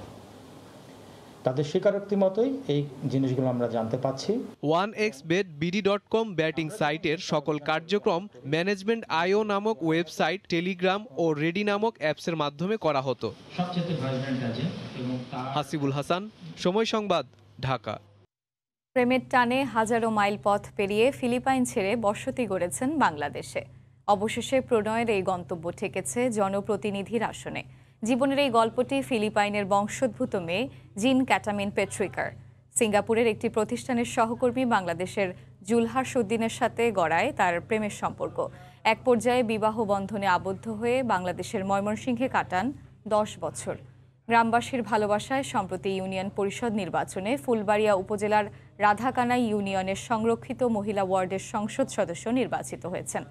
তাদের স্বীকারোক্তি মতোই এই জিনিসগুলো আমরা জানতে পাচ্ছি। 1xbetbd.com ব্যাটিং সাইটের সকল কার্যক্রম ম্যানেজমেন্ট আইও নামক ওয়েবসাইট, টেলিগ্রাম ও রেডি নামক অ্যাপসের মাধ্যমে করা হতো। হাসিবুল হাসান, সময় সংবাদ, ঢাকা। প্রেমের টানে হাজারো মাইল পথ পেরিয়ে ফিলিপাইন ছেড়ে বসতি গড়েছেন বাংলাদেশে। অবশেষে প্রণয়ের এই গন্তব্য ঠেকেছে জনপ্রতিনিধির আসনে। জীবনের এই গল্পটি ফিলিপাইনের বংশোদ্ভূত মেয়ে জিন ক্যাটামিন পেট্রিকার। সিঙ্গাপুরের একটি প্রতিষ্ঠানের সহকর্মী বাংলাদেশের জুলহাস উদ্দিনের সাথে গড়ায় তার প্রেমের সম্পর্ক। এক পর্যায়ে বিবাহ বন্ধনে আবদ্ধ হয়ে বাংলাদেশের ময়মনসিংহে কাটান 10 বছর। গ্রামবাসীর ভালোবাসায় সম্প্রতি ইউনিয়ন পরিষদ নির্বাচনে ফুলবাড়িয়া উপজেলার রাধাকানাই ইউনিয়নের সংরক্ষিত মহিলা ওয়ার্ডের সংসদ সদস্য নির্বাচিত হয়েছেন।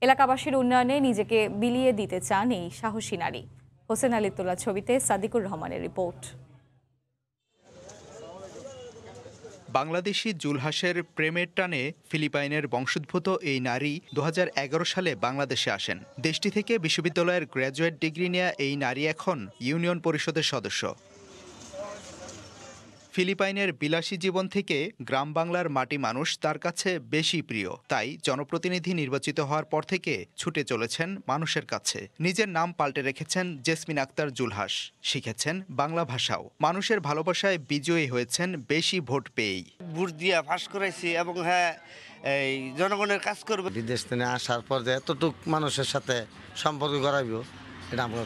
এলাকাবাসীর উন্নয়নে নিজেকে বিলিয়ে দিতে চান এই সাহসী নারী। হোসেন আলী তোলা ছবিতে সাদিকুর রহমানের রিপোর্ট। বাংলাদেশি জুলহাসের প্রেমের টানে ফিলিপাইনের বংশোদ্ভূত এই নারী 2011 সালে বাংলাদেশে আসেন। দেশটি থেকে বিশ্ববিদ্যালয়ের গ্র্যাজুয়েট ডিগ্রি নেয়া এই নারী এখন ইউনিয়ন পরিষদের সদস্য। ফিলিপাইনের বিলাসী জীবন থেকে গ্রাম বাংলার মাটি মানুষ তার কাছে বেশি প্রিয়, তাই জনপ্রতিনিধি নির্বাচিত হওয়ার পর থেকে ছুটে চলেছেন মানুষের কাছে। নিজের নাম পাল্টে রেখেছেন জেসমিন আক্তার জুলহাস, শিখেছেন বাংলা ভাষাও। মানুষের ভালোবাসায় বিজয়ী হয়েছেন বেশি ভোট পেয়েই। ভোট দিয়ে পাস করাইছি এবং হ্যাঁ এই জনগণের কাজ করবে। বিদেশ থেকে আসার পর যে এতটুক মানুষের সাথে সম্পর্ক গড়াইব এটা আমার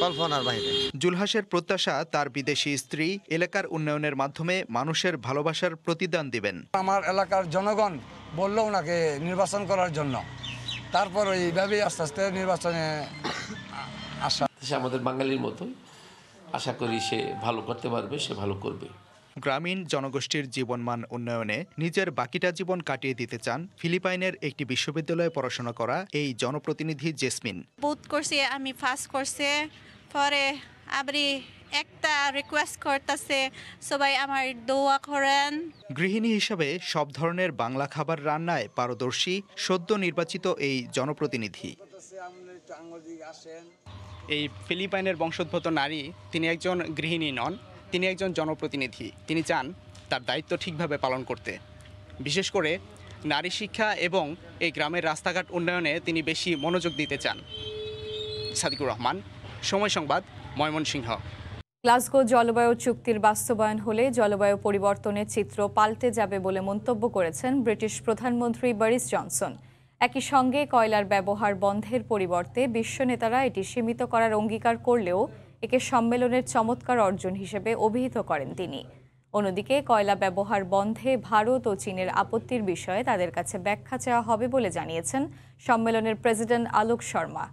কল্পনার বাইরে। জুলহাসের প্রত্যাশা তার বিদেশি স্ত্রী এলাকার উন্নয়নের মাধ্যমে মানুষের ভালোবাসার প্রতিদান দিবেন। আমার এলাকার জনগণ বলল ওনাকে নির্বাচন করার জন্য, তারপর এইভাবেই আস্তে আস্তে নির্বাচনে আসা। সে আমাদের বাঙালির মতোই, আশা করি সে ভালো করতে পারবে, সে ভালো করবে। গ্রামীণ জনগোষ্ঠীর জীবনমান উন্নয়নে নিজের বাকিটা জীবন কাটিয়ে দিতে চান ফিলিপাইনের একটি বিশ্ববিদ্যালয়ে পড়াশোনা করা এই জনপ্রতিনিধি জেসমিন। বুথ করছি আমি ফার্স্ট করছে, পরে আবরি একটা রিকোয়েস্ট করতেছে সবাই আমার দোয়া করেন। গৃহিণী হিসাবে সব ধরনের বাংলা খাবার রান্নায় পারদর্শী সদ্য নির্বাচিত এই জনপ্রতিনিধি। এই ফিলিপাইনের বংশোদ্ভূত নারী, তিনি একজন গৃহিণী নন, তিনি একজন জনপ্রতিনিধি। তিনি চান তার দায়িত্ব ঠিকভাবে পালন করতে, বিশেষ করে নারী শিক্ষা এবং এই গ্রামের রাস্তাঘাট উন্নয়নে তিনি বেশি মনোযোগ দিতে চান। সাদিকুর রহমান, সময় সংবাদ, ময়মনসিংহ। গ্লাসগো জলবায়ু চুক্তির বাস্তবায়ন হলে জলবায়ু পরিবর্তনের চিত্র পাল্টে যাবে বলে মন্তব্য করেছেন ব্রিটিশ প্রধানমন্ত্রী বরিস জনসন। একই সঙ্গে কয়লার ব্যবহার বন্ধের পরিবর্তে বিশ্ব নেতারা এটি সীমিত করার অঙ্গীকার করলেও একে সম্মেলনের চমৎকার অর্জন হিসেবে অভিহিত করেন তিনি। অন্যদিকে কয়লা ব্যবহার বন্ধে ভারত ও চীনের আপত্তির বিষয়ে তাদের কাছে ব্যাখ্যা চাওয়া হবে বলে জানিয়েছেন সম্মেলনের প্রেসিডেন্ট আলোক শর্মা।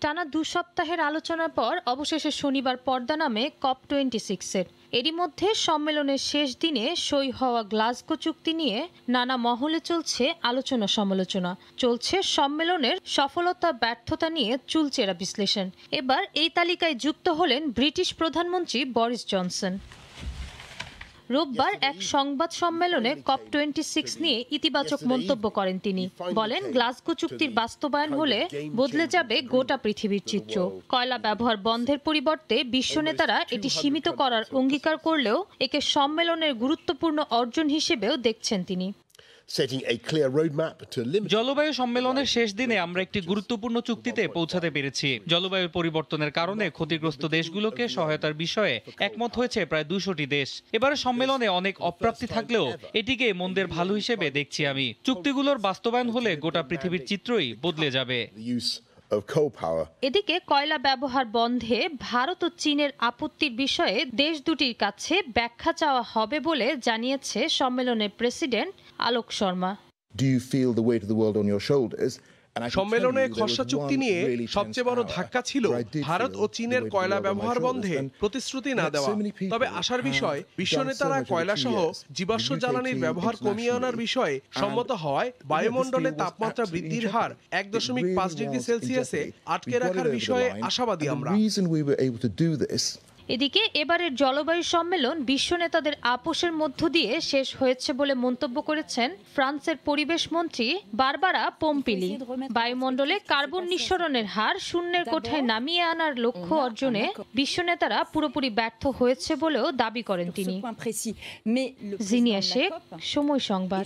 টানা 2 সপ্তাহের আলোচনার পর অবশেষে শনিবার পর্দা নামে COP26-এর। এরই মধ্যে সম্মেলনের শেষ দিনে সই হওয়া গ্লাসগো চুক্তি নিয়ে নানা মহলে চলছে আলোচনা সমালোচনা। চলছে সম্মেলনের সফলতা ব্যর্থতা নিয়ে চুলচেরা বিশ্লেষণ। এবার এই তালিকায় যুক্ত হলেন ব্রিটিশ প্রধানমন্ত্রী বরিস জনসন। রোববার এক সংবাদ সম্মেলনে COP26 নিয়ে ইতিবাচক মন্তব্য করেন তিনি। বলেন, গ্লাসগো চুক্তির বাস্তবায়ন হলে বদলে যাবে গোটা পৃথিবীর চিত্র। কয়লা ব্যবহার বন্ধের পরিবর্তে বিশ্ব নেতারা এটি সীমিত করার অঙ্গীকার করলেও একে সম্মেলনের গুরুত্বপূর্ণ অর্জন হিসেবেও দেখছেন তিনি। জলবায়ু সম্মেলনের শেষ দিনে আমরা একটি গুরুত্বপূর্ণ চুক্তিতে পৌঁছাতে পেরেছি। জলবায়ু পরিবর্তনের কারণে ক্ষতিগ্রস্ত দেশগুলোকে সহায়তার বিষয়ে একমত হয়েছে প্রায় 200টি দেশ। এবারে সম্মেলনে অনেক অপ্রাপ্তি থাকলেও এটিকে মন্দের ভালো হিসেবে দেখছি আমি। চুক্তিগুলোর বাস্তবায়ন হলে গোটা পৃথিবীর চিত্রই বদলে যাবে। এদিকে কয়লা ব্যবহার বন্ধে ভারত ও চীনের আপত্তির বিষয়ে দেশ দুটির কাছে ব্যাখ্যা চাওয়া হবে বলে জানিয়েছে সম্মেলনের প্রেসিডেন্ট আলোক শর্মা। সম্মেলনে খসড়া চুক্তি নিয়ে সবচেয়ে বড় ধাক্কা ছিল ভারত ও চীনের কয়লা ব্যবহার বন্ধে প্রতিশ্রুতি না দেওয়া। তবে আশার বিষয়, বিশ্ব নেতারা কয়লা সহ জীবাশ্ম জ্বালানির ব্যবহার কমিয়ে আনার বিষয়ে সম্মত হওয়ায় বায়ুমণ্ডলে তাপমাত্রা বৃদ্ধির হার 1.5 ডিগ্রি সেলসিয়াসে আটকে রাখার বিষয়ে আশাবাদী আমরা। এদিকে এবারের জলবায়ু সম্মেলন বিশ্ব নেতাদের আপোষের মধ্য দিয়ে শেষ হয়েছে বলে মন্তব্য করেছেন ফ্রান্সের পরিবেশ মন্ত্রী বারবারা পম্পিলি। বায়ুমণ্ডলে কার্বন নিঃসরণের হার শূন্যের কোঠায় নামিয়ে আনার লক্ষ্য অর্জনে বিশ্ব নেতারা পুরোপুরি ব্যর্থ হয়েছে বলেও দাবি করেন তিনি। জিনিয়া শেখ, সময় সংবাদ।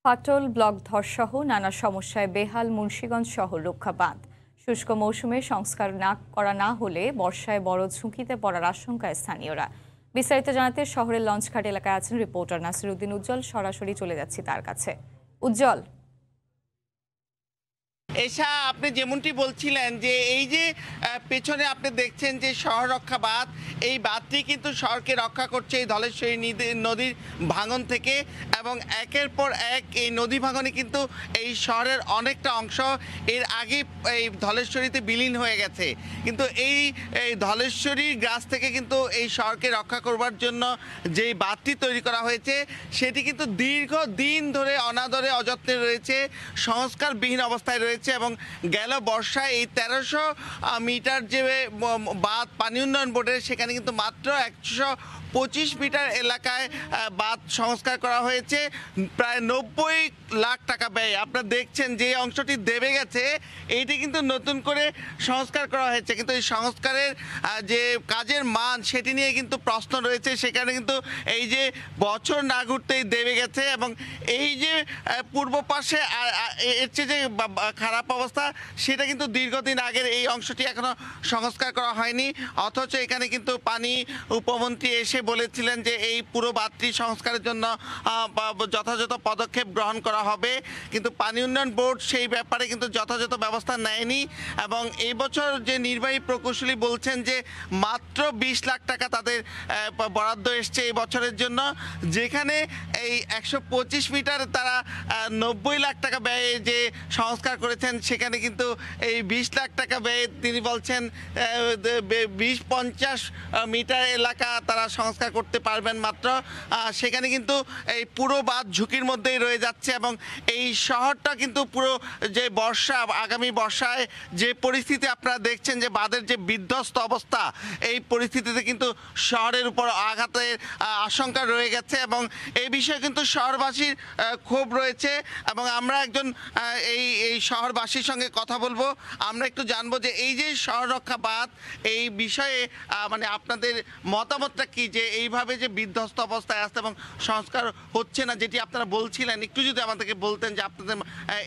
ফাটল, ব্লক ধসসহ নানা সমস্যায় বেহাল মুন্সিগঞ্জ শহর রক্ষা বাঁধ। শুষ্ক মৌসুমে সংস্কার করা না হলে বর্ষায় বড় ঝুঁকিতে পড়ার আশঙ্কায় স্থানীয়রা। বিস্তারিত জানাতে শহরের লঞ্চঘাট এলাকায় আছেন রিপোর্টার নাসিরউদ্দিন উজ্জ্বল। সরাসরি চলে যাচ্ছি তার কাছে। উজ্জ্বল, এশা, আপনি যেমনটি বলছিলেন যে এই যে পেছনে আপনি দেখছেন যে শহর রক্ষা বাঁধ, এই বাঁধটি কিন্তু শহরকে রক্ষা করছে এই ধলেশ্বরী নদীর ভাঙন থেকে, এবং একের পর এক এই নদী ভাঙনে কিন্তু এই শহরের অনেকটা অংশ এর আগে এই ধলেশ্বরীতে বিলীন হয়ে গেছে। কিন্তু এই ধলেশ্বরীর গাছ থেকে কিন্তু এই শহরকে রক্ষা করবার জন্য যেই বাঁধটি তৈরি করা হয়েছে সেটি কিন্তু দীর্ঘদিন ধরে অনাদরে অযত্নে রয়েছে, সংস্কারবিহীন অবস্থায় রয়েছে। এবং গেল বর্ষায় এই 1300 মিটার যে বাঁধ পানি উন্নয়ন বোর্ডের, সেখানে কিন্তু মাত্র 125 মিটার এলাকায় বাঁধ সংস্কার করা হয়েছে, প্রায় 90 লাখ টাকা ব্যয়। আপনারা দেখছেন যে অংশটি দেবে গেছে, এইটি কিন্তু নতুন করে সংস্কার করা হয়েছে, কিন্তু এই সংস্কারের যে কাজের মান সেটি নিয়ে কিন্তু প্রশ্ন রয়েছে। সেখানে কিন্তু এই যে বছর না ঘুরতেই দেবে গেছে, এবং এই যে পূর্ব পাশে এর চেয়ে যে খারাপ অবস্থা, সেটা কিন্তু দীর্ঘদিন আগের এই অংশটি এখনো সংস্কার করা হয়নি। অথচ এখানে কিন্তু পানি উপমন্ত্রী এসে বলেছিলেন যে এই পুরো বাঁধটি সংস্কারের জন্য যথাযথ পদক্ষেপ গ্রহণ করা হবে, কিন্তু পানি উন্নয়ন বোর্ড সেই ব্যাপারে কিন্তু যথাযথ ব্যবস্থা নেয়নি। এবং এই বছর যে নির্বাহী প্রকৌশলী বলছেন যে মাত্র 20 লাখ টাকা তাদের বরাদ্দ এসছে এই বছরের জন্য, যেখানে এই 125 মিটার তারা 90 লাখ টাকা ব্যয়ে যে সংস্কার করেছেন, সেখানে কিন্তু এই 20 লাখ টাকা ব্যয়ে তিনি বলছেন 20-50 মিটার এলাকা তারা সংস্কার করতে পারবেন মাত্র। সেখানে কিন্তু এই পুরো বাঁধ ঝুঁকির মধ্যেই রয়ে যাচ্ছে, এবং এই শহরটা কিন্তু পুরো যে বর্ষা, আগামী বর্ষায় যে পরিস্থিতি আপনারা দেখছেন যে বাঁধের যে বিধ্বস্ত অবস্থা, এই পরিস্থিতিতে কিন্তু শহরের উপর আঘাতের আশঙ্কা রয়ে গেছে, এবং এই বিষয়ে কিন্তু শহরবাসীর ক্ষোভ রয়েছে। এবং আমরা একজন এই শহরবাসীর সঙ্গে কথা বলবো, আমরা একটু জানবো যে এই যে শহর রক্ষা বাঁধ, এই বিষয়ে মানে আপনাদের মতামতটা কি, যে এইভাবে যে বিধ্বস্ত অবস্থায় আসছে এবং সংস্কার হচ্ছে না, যেটি আপনারা বলছিলেন, একটু যদি আমাদেরকে বলতেন যে আপনাদের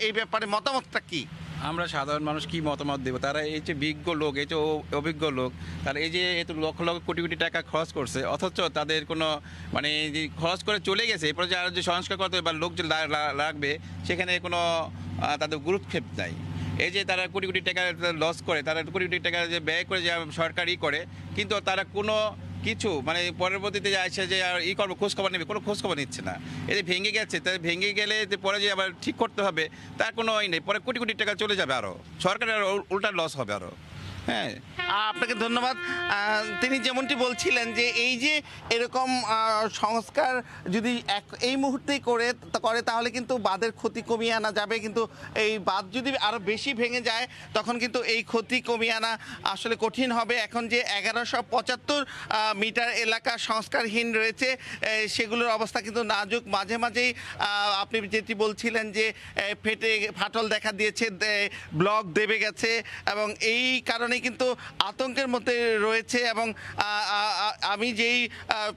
এই ব্যাপারে মতামতটা কি। আমরা সাধারণ মানুষ কি মতামত দেবো? তারা এই যে বিজ্ঞ লোক, এই যে অভিজ্ঞ লোক, তারা এই যে এত লক্ষ লক্ষ কোটি কোটি টাকা খরচ করছে, অথচ তাদের কোনো মানে যে খরচ করে চলে গেছে, এরপরে যে আর যে সংস্কার করতে বা লোক যে লাগবে সেখানে কোনো তাদের গুরুত্বক্ষেপ নাই। এই যে তারা কোটি কোটি টাকা লস করে, তারা কোটি কোটি টাকা যে ব্যয় করে যে সরকারই করে, কিন্তু তারা কোনো কিছু মানে পরবর্তীতে যে আসে যে আর করবো খোঁজখবর নেবে, কোনো খোঁজখবর নিচ্ছে না। এই যে ভেঙে গেছে, তাই ভেঙে গেলে যে পরে যে আবার ঠিক করতে হবে তার কোনো নেই, পরে কোটি কোটি টাকা চলে যাবে, আরও সরকারের উল্টা লস হবে আরও। হ্যাঁ। আপনাকে ধন্যবাদ। তিনি যেমনটি বলছিলেন যে এই যে এরকম সংস্কার যদি এই মুহূর্তেই করে তাহলে কিন্তু বাঁধের ক্ষতি কমিয়ে আনা যাবে, কিন্তু এই বাঁধ যদি আরও বেশি ভেঙে যায় তখন কিন্তু এই ক্ষতি কমিয়ে আনা আসলে কঠিন হবে। এখন যে 1175 মিটার এলাকা সংস্কারহীন রয়েছে সেগুলোর অবস্থা কিন্তু নাজুক। মাঝে মাঝেই আপনি যেটি বলছিলেন যে ফাটল দেখা দিয়েছে, ব্লক দেবে গেছে, এবং এই কারণে কিন্তু আতঙ্কের মধ্যে রয়েছে। এবং আমি যেই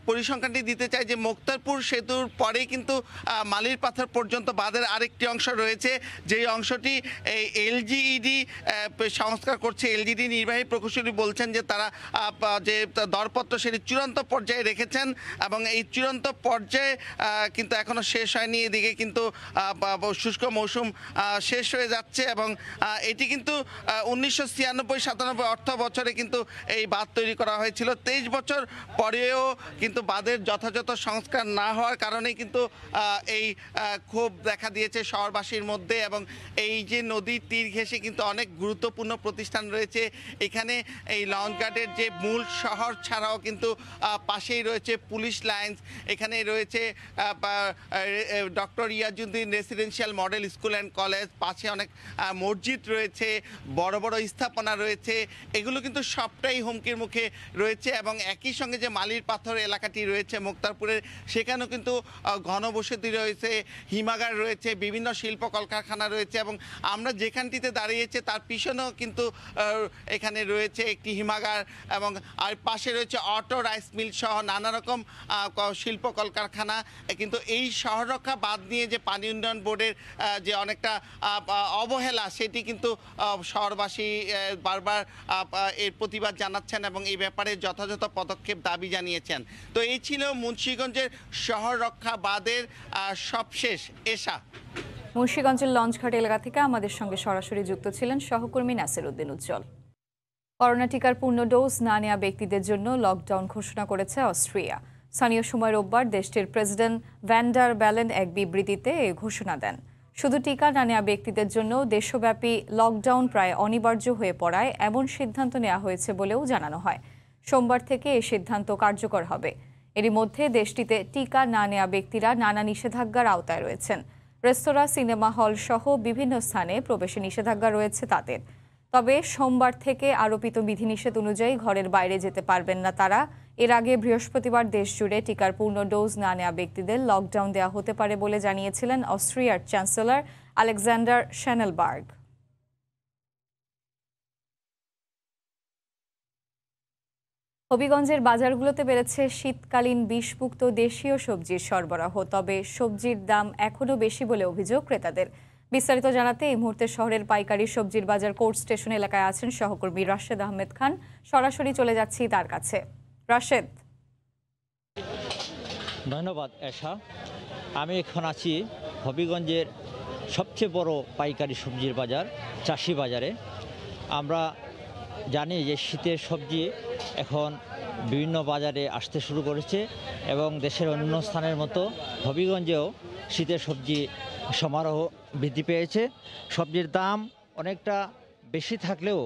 পরিসংখ্যানটি দিতে চাই যে মুক্তারপুর সেতুর পরেই কিন্তু মালির পাথর পর্যন্ত বাঁধের আরেকটি অংশ রয়েছে, যেই অংশটি এই এলজিইডি সংস্কার করছে। এলজিইডি নির্বাহী প্রকৌশলী বলছেন যে তারা যে দরপত্র সেটি চূড়ান্ত পর্যায়ে রেখেছেন, এবং এই চূড়ান্ত পর্যায়ে কিন্তু এখনও শেষ হয়নি। এদিকে কিন্তু শুষ্ক মৌসুম শেষ হয়ে যাচ্ছে, এবং এটি কিন্তু 1996-97 অর্থ বছরে কিন্তু এই বাঁধ তৈরি করা হয়েছিল। 23 বছর পরেও কিন্তু বাঁধের যথাযথ সংস্কার না হওয়ার কারণে কিন্তু এই ক্ষোভ দেখা দিয়েছে শহরবাসীর মধ্যে। এবং এই যে নদীর তীর ঘেঁষে কিন্তু অনেক গুরুত্বপূর্ণ প্রতিষ্ঠান রয়েছে এখানে। এই লঞ্চঘাটের যে মূল শহর ছাড়াও কিন্তু পাশেই রয়েছে পুলিশ লাইন্স, এখানে রয়েছে doctor Iajuddin residential model school and college, পাশে অনেক মসজিদ রয়েছে, বড় বড় স্থাপনা রয়েছে। এগুলো কিন্তু সবটাই হুমকির মুখে রয়েছে। এবং একই সঙ্গে যে মালির পাথর এলাকাটি রয়েছে মুক্তারপুরের, সেখানেও কিন্তু ঘনবসতি রয়েছে, হিমাগার রয়েছে, বিভিন্ন শিল্প কলকারখানা রয়েছে। এবং আমরা যেখানটিতে দাঁড়িয়েছে তার পিছনেও কিন্তু এখানে রয়েছে একটি হিমাগার, এবং আর পাশে রয়েছে অটো রাইস মিল সহ নানা রকম শিল্প কলকারখানা। কিন্তু এই শহর রক্ষা বাঁধ নিয়ে যে পানি উন্নয়ন বোর্ডের যে অনেকটা অবহেলা, সেটি কিন্তু শহরবাসী বারবার এর প্রতিবাদ জানাচ্ছেন এবং এই ব্যাপারে যথাযথ পদক্ষেপ দাবি জানিয়েছেন। তো এই ছিল মুন্সিগঞ্জের শহর রক্ষা বাঁধের সবশেষ এশা। মুন্সিগঞ্জের লঞ্চঘাট এলাকা থেকে আমাদের সঙ্গে সরাসরি যুক্ত ছিলেন সহকর্মী নাসির উদ্দিন উজ্জ্বল। করোনা টিকার পূর্ণ ডোজ না নেওয়া ব্যক্তিদের জন্য লকডাউন ঘোষণা করেছে অস্ট্রিয়া। স্থানীয় সময় রোববার দেশটির প্রেসিডেন্ট ভ্যান ডার বেলেন এক বিবৃতিতে এই ঘোষণা দেন। শুধু টিকা না নেওয়া ব্যক্তিদের জন্য দেশব্যাপী লকডাউন প্রায় অনিবার্য হয়ে পড়ায় এমন সিদ্ধান্ত নেওয়া হয়েছে বলেও জানানো হয়। সোমবার থেকে এই সিদ্ধান্ত কার্যকর হবে। এরই মধ্যে দেশটিতে টিকা না নেওয়া ব্যক্তিরা নানা নিষেধাজ্ঞার আওতায় রয়েছেন। রেস্তোরাঁ, সিনেমা হল সহ বিভিন্ন স্থানে প্রবেশে নিষেধাজ্ঞা রয়েছে তাদের। তবে সোমবার থেকে আরোপিত বিধিনিষেধ অনুযায়ী ঘরের বাইরে যেতে পারবেন না তারা। এর আগে বৃহস্পতিবার দেশ জুড়ে টিকার পূর্ণ ডোজ না নেওয়া ব্যক্তিদের লকডাউন দেওয়া হতে পারে বলে জানিয়েছিলেন অস্ট্রিয়ার চ্যান্সেলর আলেকজান্ডার শ্যানেলবার্গ। হবিগঞ্জের বাজারগুলোতে বেড়েছে শীতকালীন বিষমুক্ত দেশীয় সবজির সরবরাহ, তবে সবজির দাম এখনও বেশি বলে অভিযোগ ক্রেতাদের। বিস্তারিত জানাতে এই মুহূর্তে শহরের পাইকারি সবজির বাজার কোর্ট স্টেশন এলাকায় আছেন সহকর্মী রাশেদ আহমেদ খান। সরাসরি চলে যাচ্ছি তার কাছে। রাশেদ। ধন্যবাদ এশা। আমি এখন আছি হবিগঞ্জের সবচেয়ে বড় পাইকারি সবজির বাজার চাষি বাজারে। আমরা জানি যে শীতের সবজি এখন বিভিন্ন বাজারে আসতে শুরু করেছে এবং দেশের অন্য স্থানের মতো হবিগঞ্জেও শীতের সবজি সমারোহ বৃদ্ধি পেয়েছে। সবজির দাম অনেকটা বেশি থাকলেও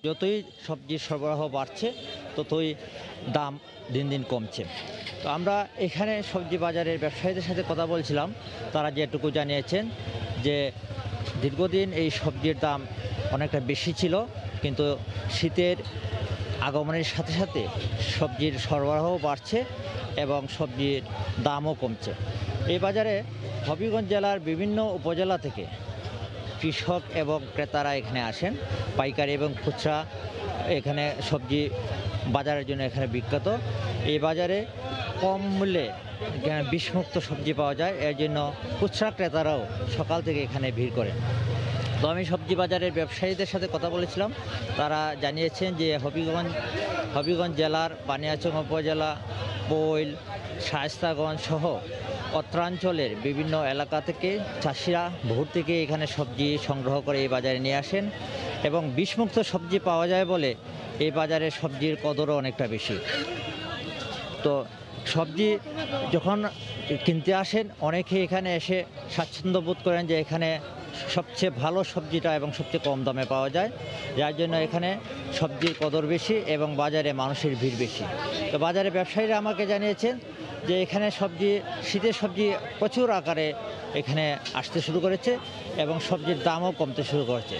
যতই সবজির সরবরাহ বাড়ছে ততই দাম দিন দিন কমছে। তো আমরা এখানে সবজি বাজারের ব্যবসায়ীদের সাথে কথা বলছিলাম, তারা যেটুকু জানিয়েছেন যে দীর্ঘদিন এই সবজির দাম অনেকটা বেশি ছিল, কিন্তু শীতের আগমনের সাথে সাথে সবজির সরবরাহ বাড়ছে এবং সবজির দামও কমছে। এই বাজারে হবিগঞ্জ জেলার বিভিন্ন উপজেলা থেকে কৃষক এবং ক্রেতারা এখানে আসেন। পাইকারি এবং খুচরা এখানে সবজি বাজারের জন্য এখানে বিখ্যাত। এই বাজারে কম মূল্যে বিষমুক্ত সবজি পাওয়া যায়, এর জন্য খুচরা ক্রেতারাও সকাল থেকে এখানে ভিড় করেন। তো আমি সবজি বাজারের ব্যবসায়ীদের সাথে কথা বলেছিলাম, তারা জানিয়েছেন যে হবিগঞ্জ জেলার বানিয়াচং উপজেলা, বৈল, শায়েস্তাগঞ্জ সহ অত্রাঞ্চলের বিভিন্ন এলাকা থেকে চাষিরা ভোর থেকে এখানে সবজি সংগ্রহ করে এই বাজারে নিয়ে আসেন এবং বিষমুক্ত সবজি পাওয়া যায় বলে এই বাজারে সবজির কদরও অনেকটা বেশি। তো সবজি যখন কিনতে আসেন অনেকে এখানে এসে স্বাচ্ছন্দ্য বোধ করেন যে এখানে সবচেয়ে ভালো সবজিটা এবং সবচেয়ে কম দামে পাওয়া যায়, যার জন্য এখানে সবজির কদর বেশি এবং বাজারে মানুষের ভিড় বেশি। তো বাজারে ব্যবসায়ীরা আমাকে জানিয়েছেন যে এখানে শীতের সবজি প্রচুর আকারে এখানে আসতে শুরু করেছে এবং সবজির দামও কমতে শুরু করেছে।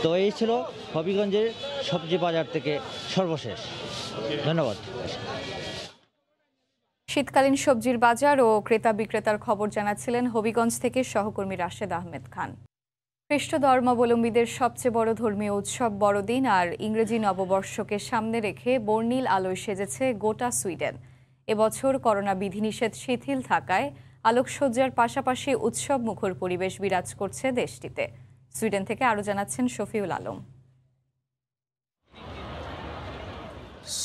তো এই ছিল হবিগঞ্জের সবজি বাজার থেকে সর্বশেষ। ধন্যবাদ। শীতকালীন সবজির বাজার ও ক্রেতা বিক্রেতার খবর জানাচ্ছিলেন হবিগঞ্জ থেকে সহকর্মী রাশেদ আহমেদ খান। খ্রিস্ট ধর্মাবলম্বীদের সবচেয়ে বড় ধর্মীয় উৎসব বড়দিন আর ইংরেজি নববর্ষকে সামনে রেখে বর্ণিল আলোয় সেজেছে গোটা সুইডেন। এবছর করোনা বিধিনিষেধ শিথিল থাকায় আলোকসজ্জার পাশাপাশি উৎসব মুখর পরিবেশ বিরাজ করছে দেশটিতে। সুইডেন থেকে আরও জানাচ্ছেন শফিউল আলম।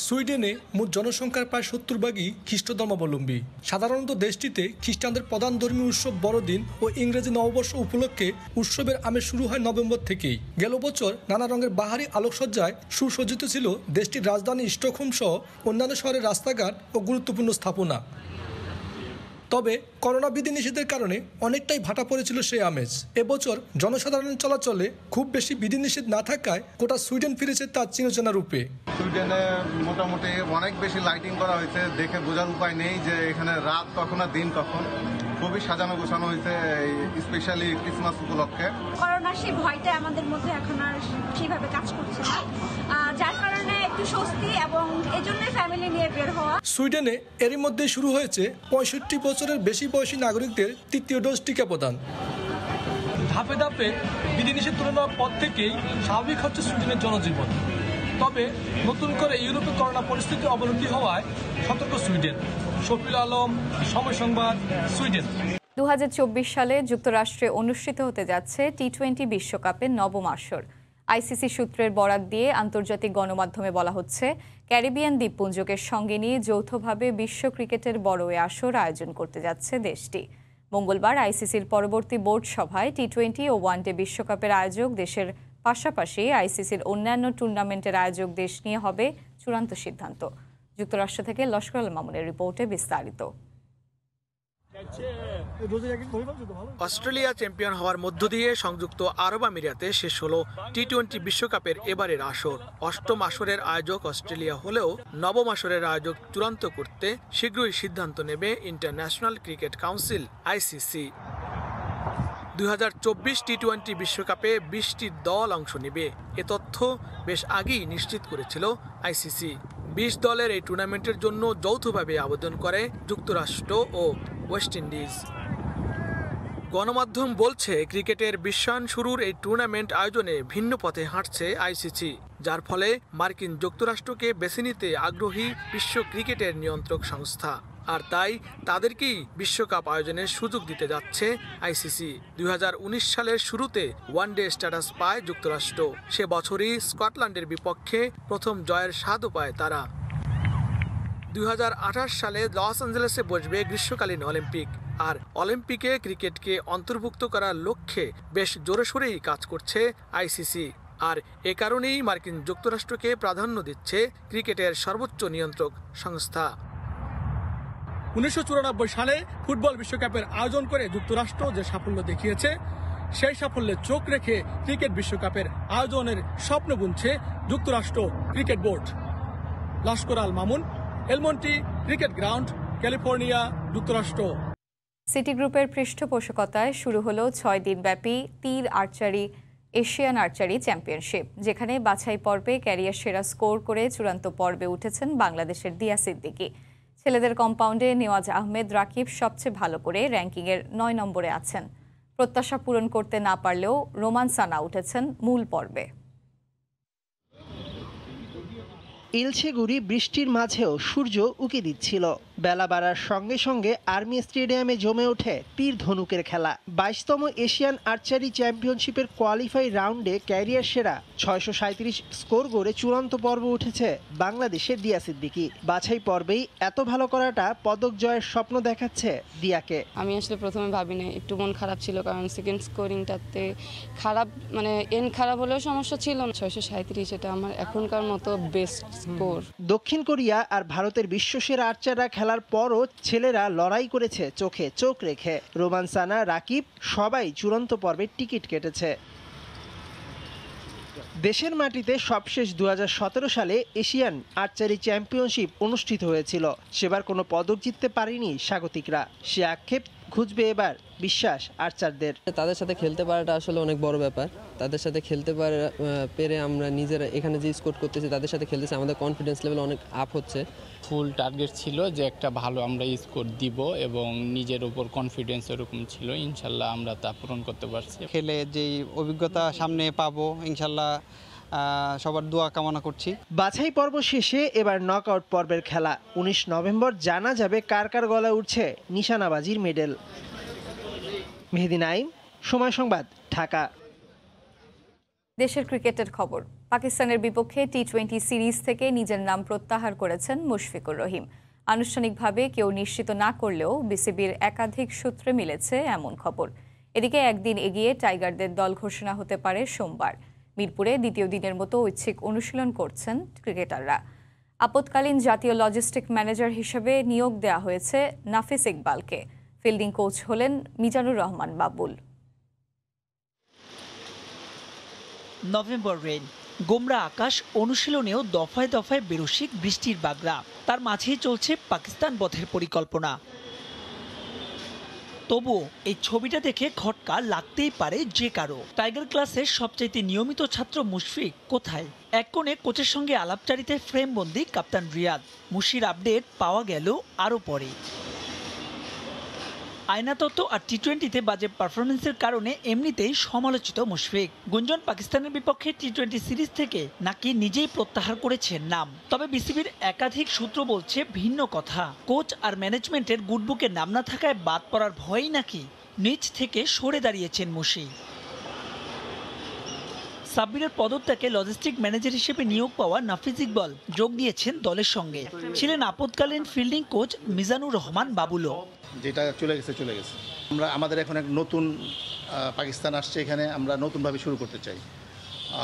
সুইডেনে মোট জনসংখ্যার প্রায় 70 ভাগই খ্রিস্ট ধর্মাবলম্বী। সাধারণত দেশটিতে খ্রিস্টানদের প্রধান ধর্মীয় উৎসব বড়দিন ও ইংরেজি নববর্ষ উপলক্ষে উৎসবের আমেজ শুরু হয় নভেম্বর থেকেই। গেল বছর নানা রঙের বাহারি আলোকসজ্জায় সুসজ্জিত ছিল দেশটির রাজধানী স্টকহোম সহ অন্যান্য শহরের রাস্তাঘাট ও গুরুত্বপূর্ণ স্থাপনা। তবে করোনা বিধিনিষেধের কারণে অনেকটাই ভাটা পড়েছিল সেই আমেজ। এবছর জনসাধারণের চলাচলে খুব বেশি বিধিনিষেধ না থাকায় গোটা সুইডেন ফিরেছে তার চিরচেনা রূপে। সুইডেনে মোটামুটি অনেক বেশি লাইটিং করা হয়েছে, দেখে বোঝার উপায় নেই যে এখানে রাত কখন আর দিন কখন। খুবই সাজানো গোছানো হয়েছে, স্পেশালি ক্রিসমাস উপলক্ষে। করোনার সেই ভয়টা আমাদের মধ্যে এখন আর সেইভাবে কাজ করছে না, যার কারণে একটু স্বস্তি এবং এজন্যই ফ্যামিলি নিয়ে বের হওয়া। সুইডেনে এরই মধ্যে শুরু হয়েছে 65 বছরের বেশি বয়সী নাগরিকদের তৃতীয় ডোজ টিকা প্রদান। ধাপে ধাপে বিধিনিষেধ তুলে নেওয়ার পর থেকেই স্বাভাবিক হচ্ছে সুইডেনের জনজীবন। তবে নতুন করে ইউরোপে করোনা পরিস্থিতির অবনতি হওয়ায় সতর্ক সুইডেন। শফিউল আলম, সময় সংবাদ, সুইডেন। 2024 সালে যুক্তরাষ্ট্রে অনুষ্ঠিত হতে যাচ্ছে টি-20 বিশ্বকাপের নবম আসর। আইসিসি সূত্রের বরাত দিয়ে আন্তর্জাতিক গণমাধ্যমে বলা হচ্ছে, ক্যারিবিয়ান দ্বীপপুঞ্জকে সঙ্গে নিয়ে যৌথভাবে বিশ্ব ক্রিকেটের বড় এ আসর আয়োজন করতে যাচ্ছে দেশটি। মঙ্গলবার আইসিসির পরবর্তী বোর্ড সভায় টি-20 ও ওয়ানডে বিশ্বকাপের আয়োজক দেশের পাশাপাশি আইসিসির অন্যান্য টুর্নামেন্টের আয়োজক দেশ নিয়ে হবে চূড়ান্ত সিদ্ধান্ত। যুক্তরাষ্ট্র থেকে লস্কর আল মামুনের রিপোর্টে বিস্তারিত। অস্ট্রেলিয়া চ্যাম্পিয়ন হওয়ার মধ্য দিয়ে সংযুক্ত আরব আমিরাতে শেষ হলো টি-20 বিশ্বকাপের এবারের আসর। অষ্টম আসরের আয়োজক অস্ট্রেলিয়া হলেও নবম আসরের আয়োজক চূড়ান্ত করতে শীঘ্রই সিদ্ধান্ত নেবে ইন্টারন্যাশনাল ক্রিকেট কাউন্সিল আইসিসি। 2024 টি-20 বিশ্বকাপে 20টি দল অংশ নেবে, এ তথ্য বেশ আগেই নিশ্চিত করেছিল আইসিসি। 20 দলের এই টুর্নামেন্টের জন্য যৌথভাবে আবেদন করে যুক্তরাষ্ট্র ও ওয়েস্ট ইন্ডিজ। গণমাধ্যম বলছে, ক্রিকেটের বিশ্বায়ন শুরুর এই টুর্নামেন্ট আয়োজনে ভিন্ন পথে হাঁটছে আইসিসি, যার ফলে মার্কিন যুক্তরাষ্ট্রকে বেছে নিতে আগ্রহী বিশ্ব ক্রিকেটের নিয়ন্ত্রক সংস্থা। আর তাই তাদেরকেই বিশ্বকাপ আয়োজনের সুযোগ দিতে যাচ্ছে আইসিসি। 2019 সালের শুরুতে ওয়ানডে স্ট্যাটাস পায় যুক্তরাষ্ট্র। সে বছরই স্কটল্যান্ডের বিপক্ষে প্রথম জয়ের স্বাদও পায় তারা। 2028 সালে লস অ্যাঞ্জেলেসে বসবে গ্রীষ্মকালীন অলিম্পিক। আর অলিম্পিকে ক্রিকেটকে অন্তর্ভুক্ত করার লক্ষ্যে বেশ জোরেশোরেই কাজ করছে আইসিসি। আর এ কারণেই মার্কিন যুক্তরাষ্ট্রকে প্রাধান্য দিচ্ছে ক্রিকেটের সর্বোচ্চ নিয়ন্ত্রক সংস্থা। 1994 সালে ফুটবল বিশ্বকাপের আয়োজন করে যুক্তরাষ্ট্র যে সাফল্য দেখিয়েছে, সেই সাফল্যে চোখ রেখে ক্রিকেট বিশ্বকাপের আয়োজনের স্বপ্ন বুনছে যুক্তরাষ্ট্র cricket board. Laskar Al Mamun, এলমন্টি cricket ground, California, যুক্তরাষ্ট্র। সিটি গ্রুপের পৃষ্ঠপোষকতায় শুরু হলো 6 দিনব্যাপী তীর আর্চারি এশিয়ান আর্চারি চ্যাম্পিয়নশিপ, যেখানে বাছাই পর্বে ক্যারিয়ার সেরা স্কোর করে চূড়ান্ত পর্বে উঠেছেন বাংলাদেশের দিয়া সিদ্দিকী। ছেলেদের কম্পাউন্ডে নেওয়াজ আহমেদ রাকিব সবচেয়ে ভালো করে র্যাঙ্কিংয়ের 9 নম্বরে আছেন। প্রত্যাশা পূরণ করতে না পারলেও রোমান সানা উঠেছেন মূল পর্বে। ইলশেগুড়ি বৃষ্টির মাঝেও সূর্য উকি দিচ্ছিল। বেলা বাড়ার সঙ্গে সঙ্গে আর্মি স্টেডিয়ামে জমে ওঠে তীর ধনুকের খেলা। 22তম এশিয়ান আর্চারি চ্যাম্পিয়নশিপের কোয়ালিফাই রাউন্ডে ক্যারিয়ার সেরা 637 স্কোর করে চূড়ান্ত পর্ব উঠেছে বাংলাদেশের দিয়া সিদ্দিকী। বাছাই পর্বেই এত ভালো করাটা পদক জয়ের স্বপ্ন দেখাচ্ছে দিয়াকে। আমি আসলে প্রথমে ভাবিনি, একটু মন খারাপ ছিল, কারণ সেকেন্ড স্কোরিংটাতে খারাপ, মানে এন্ড খারাপ হলেও সমস্যা ছিল না। 637 এটা আমার এখনকার মতো বেস্ট স্কোর। দক্ষিণ কোরিয়া আর ভারতের বিশ্বসেরা আর্চাররা খেলার পরও ছেলেরা লড়াই করেছে চোখে চোখ রেখে। রোমানসানা, রাকিব সবাই চূড়ান্ত পর্বের টিকিট কেটেছে। দেশের মাটিতে সবশেষ 2017 সালে এশিয়ান আর্চারি চ্যাম্পিয়নশিপ অনুষ্ঠিত হয়েছিল। সেবার কোনো পদক জিততে পারেনি স্বাগতিকরা। সে আক্ষেপ ঘুচবে এবার, বিশ্বাস আর্চারদের। তাদের সাথে খেলতে পারাটা আসলে অনেক বড় ব্যাপার। তাদের সাথে খেলতে পেরে আমরা নিজেরা এখানে যে স্কোর করতেছি, তাদের সাথে খেলতেছি, আমাদের কনফিডেন্স লেভেল অনেক আপ হচ্ছে। ফুল টার্গেট ছিল যে একটা ভালো আমরা স্কোর দিব এবং নিজের উপর কনফিডেন্স এরকম ছিল। ইনশাল্লাহ আমরা তা পূরণ করতে পারছি। খেলে যেই অভিজ্ঞতা সামনে পাবো ইনশাল্লাহ সবার দোয়া কামনা করছি। বাছাই পর্ব শেষে এবার নকআউট পর্বের খেলা। 19 নভেম্বর জানা যাবে কার কার গলায় উঠছে নিশানাবাজির মেডেল। মেহেদী নাইম, সময় সংবাদ, ঢাকা। দেশের ক্রিকেটের খবর। পাকিস্তানের বিপক্ষে টি-20 সিরিজ থেকে নিজের নাম প্রত্যাহার করেছেন মুশফিকুর রহিম। আনুষ্ঠানিকভাবে কেউ নিশ্চিত না করলেও বিসিবির একাধিক সূত্রে মিলেছে এমন খবর। এদিকে একদিন এগিয়ে টাইগারদের দল ঘোষণা হতে পারে সোমবার। মিরপুরে দ্বিতীয় দিনের মতো ঐচ্ছিক অনুশীলন করছেন ক্রিকেটাররা। আপৎকালীন জাতীয় লজিস্টিক ম্যানেজার হিসেবে নিয়োগ দেওয়া হয়েছে নাফিস ইকবালকে। ফিল্ডিং কোচ হলেন মিজানুর রহমান বাবুল। নভেম্বর রেন, গোমরা আকাশ, অনুশীলনেও দফায় দফায় বেরসিক বৃষ্টির বাগড়া। তার মাঝেই চলছে পাকিস্তান বধের পরিকল্পনা। তবুও এই ছবিটা দেখে খটকা লাগতেই পারে যে কারো। টাইগার ক্লাসের সবচাইতে নিয়মিত ছাত্র মুশফিক কোথায়? এক কোণে কোচের সঙ্গে আলাপচারিতায় ফ্রেমবন্দি কাপ্তান রিয়াদ। মুশির আপডেট পাওয়া গেল আরও পরে। আয়নাতত্ত্ব আর টি-20তে বাজে পারফরমেন্সের কারণে এমনিতেই সমালোচিত মুশফিক। গুঞ্জন পাকিস্তানের বিপক্ষে টি-20 সিরিজ থেকে নাকি নিজেই প্রত্যাহার করেছেন নাম। তবে বিসিবির একাধিক সূত্র বলছে ভিন্ন কথা। কোচ আর ম্যানেজমেন্টের গুডবুকে নাম না থাকায় বাদ পড়ার ভয়েই নাকি নিজ থেকে সরে দাঁড়িয়েছেন মুশি। সাব্বিরের পদত্যাগে লজিস্টিক ম্যানেজার হিসেবে নিয়োগ পাওয়া নাফিস ইকবাল যোগ দিয়েছেন দলের সঙ্গে। ছিলেন আপৎকালীন ফিল্ডিং কোচ মিজানুর রহমান বাবুলও। যেটা চলে গেছে আমাদের এখন এক নতুন পাকিস্তান আসছে, এখানে আমরা নতুনভাবে শুরু করতে চাই।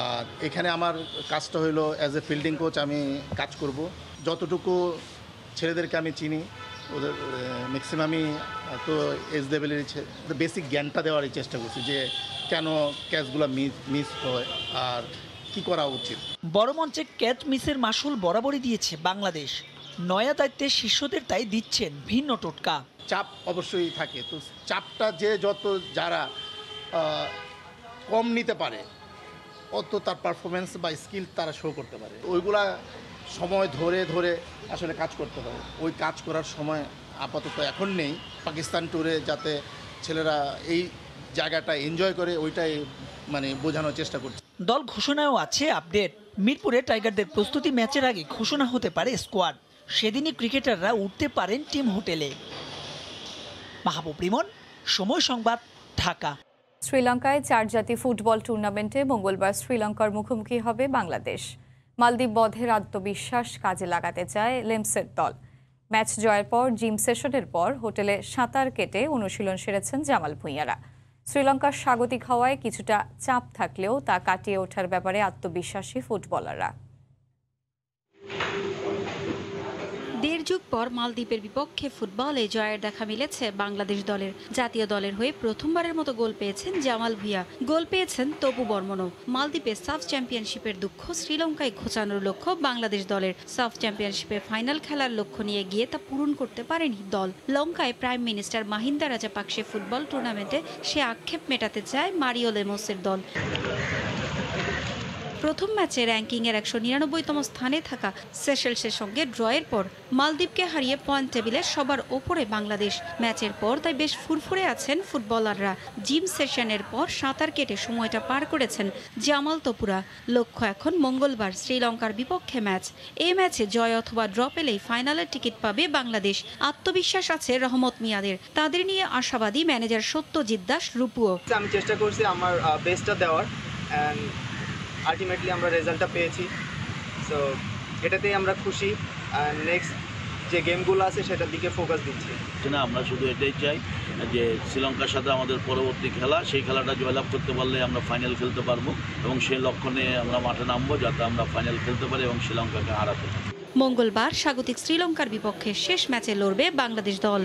আর এখানে আমার কাজটা হলো অ্যাজ এ ফিল্ডিং কোচ আমি কাজ করব। যতটুকু ছেলেদেরকে আমি চিনি ওদের ম্যাক্সিমামই তো এজ লেভেলের বেসিক জ্ঞানটা দেওয়ারই চেষ্টা করছি যে কেন ক্যাচগুলো মিস হয় আর কি করা উচিত। বড় মঞ্চে ক্যাচ মিসের মাসুল বরাবরই দিয়েছে বাংলাদেশ। নয়া দায়িত্বে শিষ্যদের তাই দিচ্ছেন ভিন্ন টোটকা। চাপ অবশ্যই থাকে, তো চাপটা যে যারা কম নিতে পারে অত তার পারফরমেন্স বা স্কিল তারা শো করতে পারে। ওইগুলা সময় ধরে ধরে আসলে কাজ করতে হবে। ওই কাজ করার সময় আপাতত এখন নেই। পাকিস্তান ট্যুরে যাতে ছেলেরা এই জায়গাটা এনজয় করে ওইটাই বোঝানোর চেষ্টা করছে। দল ঘোষণাও আছে আপডেট। মিরপুরে টাইগারদের প্রস্তুতি ম্যাচের আগে ঘোষণা হতে পারে স্কোয়াড। সেদিনই ক্রিকেটাররা উঠতে পারেন টিম হোটেলে। মাহবুব রিমন, সময় সংবাদ, ঢাকা। শ্রীলঙ্কায় 4 জাতি ফুটবল টুর্নামেন্টে মঙ্গলবার শ্রীলঙ্কার মুখোমুখি হবে বাংলাদেশ। মালদ্বীপ বধের আত্মবিশ্বাস কাজে লাগাতে চায় লেমসের দল। ম্যাচ জয়ের পর জিম সেশনের পর হোটেলে সাঁতার কেটে অনুশীলন সেরেছেন জামাল ভুঁইয়ারা। শ্রীলঙ্কার স্বাগতিক হওয়ায় কিছুটা চাপ থাকলেও তা কাটিয়ে ওঠার ব্যাপারে আত্মবিশ্বাসী ফুটবলাররা। দেড় যুগ পর মালদ্বীপের বিপক্ষে ফুটবলে জয়ের দেখা মিলেছে বাংলাদেশ দলের। জাতীয় দলের হয়ে প্রথমবারের মতো গোল পেয়েছেন জামাল ভুঁইয়া, গোল পেয়েছেন তপু বর্মনও। মালদ্বীপে সাফ চ্যাম্পিয়নশিপের দুঃখ শ্রীলঙ্কায় ঘোচানোর লক্ষ্য বাংলাদেশ দলের। সাফ চ্যাম্পিয়নশিপে ফাইনাল খেলার লক্ষ্য নিয়ে গিয়ে তা পূরণ করতে পারেনি দল। লঙ্কায় prime minister Mahinda Rajapaksa football টুর্নামেন্টে সে আক্ষেপ মেটাতে চায় মারিও লেমোসের দল। প্রথম ম্যাচে র্যাঙ্কিংয়ের 199তম স্থানে থাকা সেশেলসের সঙ্গে ড্রয়ের পর মালদ্বীপকে হারিয়ে পয়েন্ট টেবিলে সবার ওপরে বাংলাদেশ। ম্যাচের পর তাই বেশ ফুরফুরে আছেন ফুটবলাররা। জিম সেশনের পর সাঁতার কেটে সময়টা পার করেছেন জামাল তপুরা। লক্ষ্য এখন মঙ্গলবার শ্রীলঙ্কার বিপক্ষে ম্যাচ। এই ম্যাচে জয় অথবা ড্র পেলেই ফাইনালের টিকিট পাবে বাংলাদেশ। আত্মবিশ্বাস আছে রহমত মিয়াদের। তাদের নিয়ে আশাবাদী ম্যানেজার সত্যজিৎ দাস রূপুও। আমি চেষ্টা করছি আমার বেস্টটা দেওয়ার, অ্যান্ড আলটিমেটলি আমরা রেজাল্টটা পেয়েছি। সো এটাতেই আমরা খুশি। নেক্সট যে গেমগুলো আছে সেটার দিকে ফোকাস দিচ্ছি। আমরা শুধু এটাই চাই যে শ্রীলঙ্কার সাথে আমাদের পরবর্তী খেলা, সেই খেলাটা জয়লাভ করতে পারলে আমরা ফাইনাল খেলতে পারবো এবং সেই লক্ষ্য নিয়ে আমরা মাঠে নামবো যাতে আমরা ফাইনাল খেলতে পারি এবং শ্রীলঙ্কাকে হারাতে পারি। মঙ্গলবার স্বাগতিক শ্রীলঙ্কার বিপক্ষে শেষ ম্যাচে লড়বে বাংলাদেশ দল।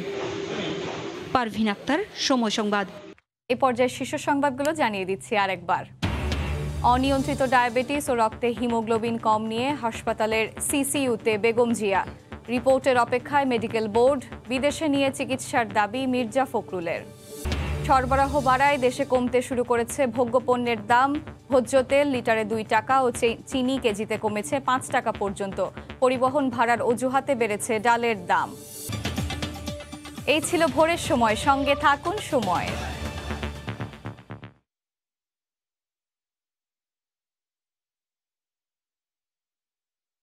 পারভিন আক্তার, সময় সংবাদ। এই পর্যায়ে শীর্ষ সংবাদগুলো জানিয়ে দিচ্ছি আরেকবার। অনিয়ন্ত্রিত ডায়াবেটিস ও রক্তে হিমোগ্লোবিন কম নিয়ে হাসপাতালের সিসিইউতে বেগম জিয়া। রিপোর্টের অপেক্ষায় মেডিকেল বোর্ড। বিদেশে নিয়ে চিকিৎসার দাবি মির্জা ফখরুলের। সরবরাহ বাড়ায় দেশে কমতে শুরু করেছে ভোগ্যপণ্যের দাম। ভোজ্য তেল লিটারে 2 টাকা ও চিনি কেজিতে কমেছে 5 টাকা পর্যন্ত। পরিবহন ভাড়ার অজুহাতে বেড়েছে ডালের দাম। এই ছিল ভোরের সময়, সঙ্গে থাকুন সময়।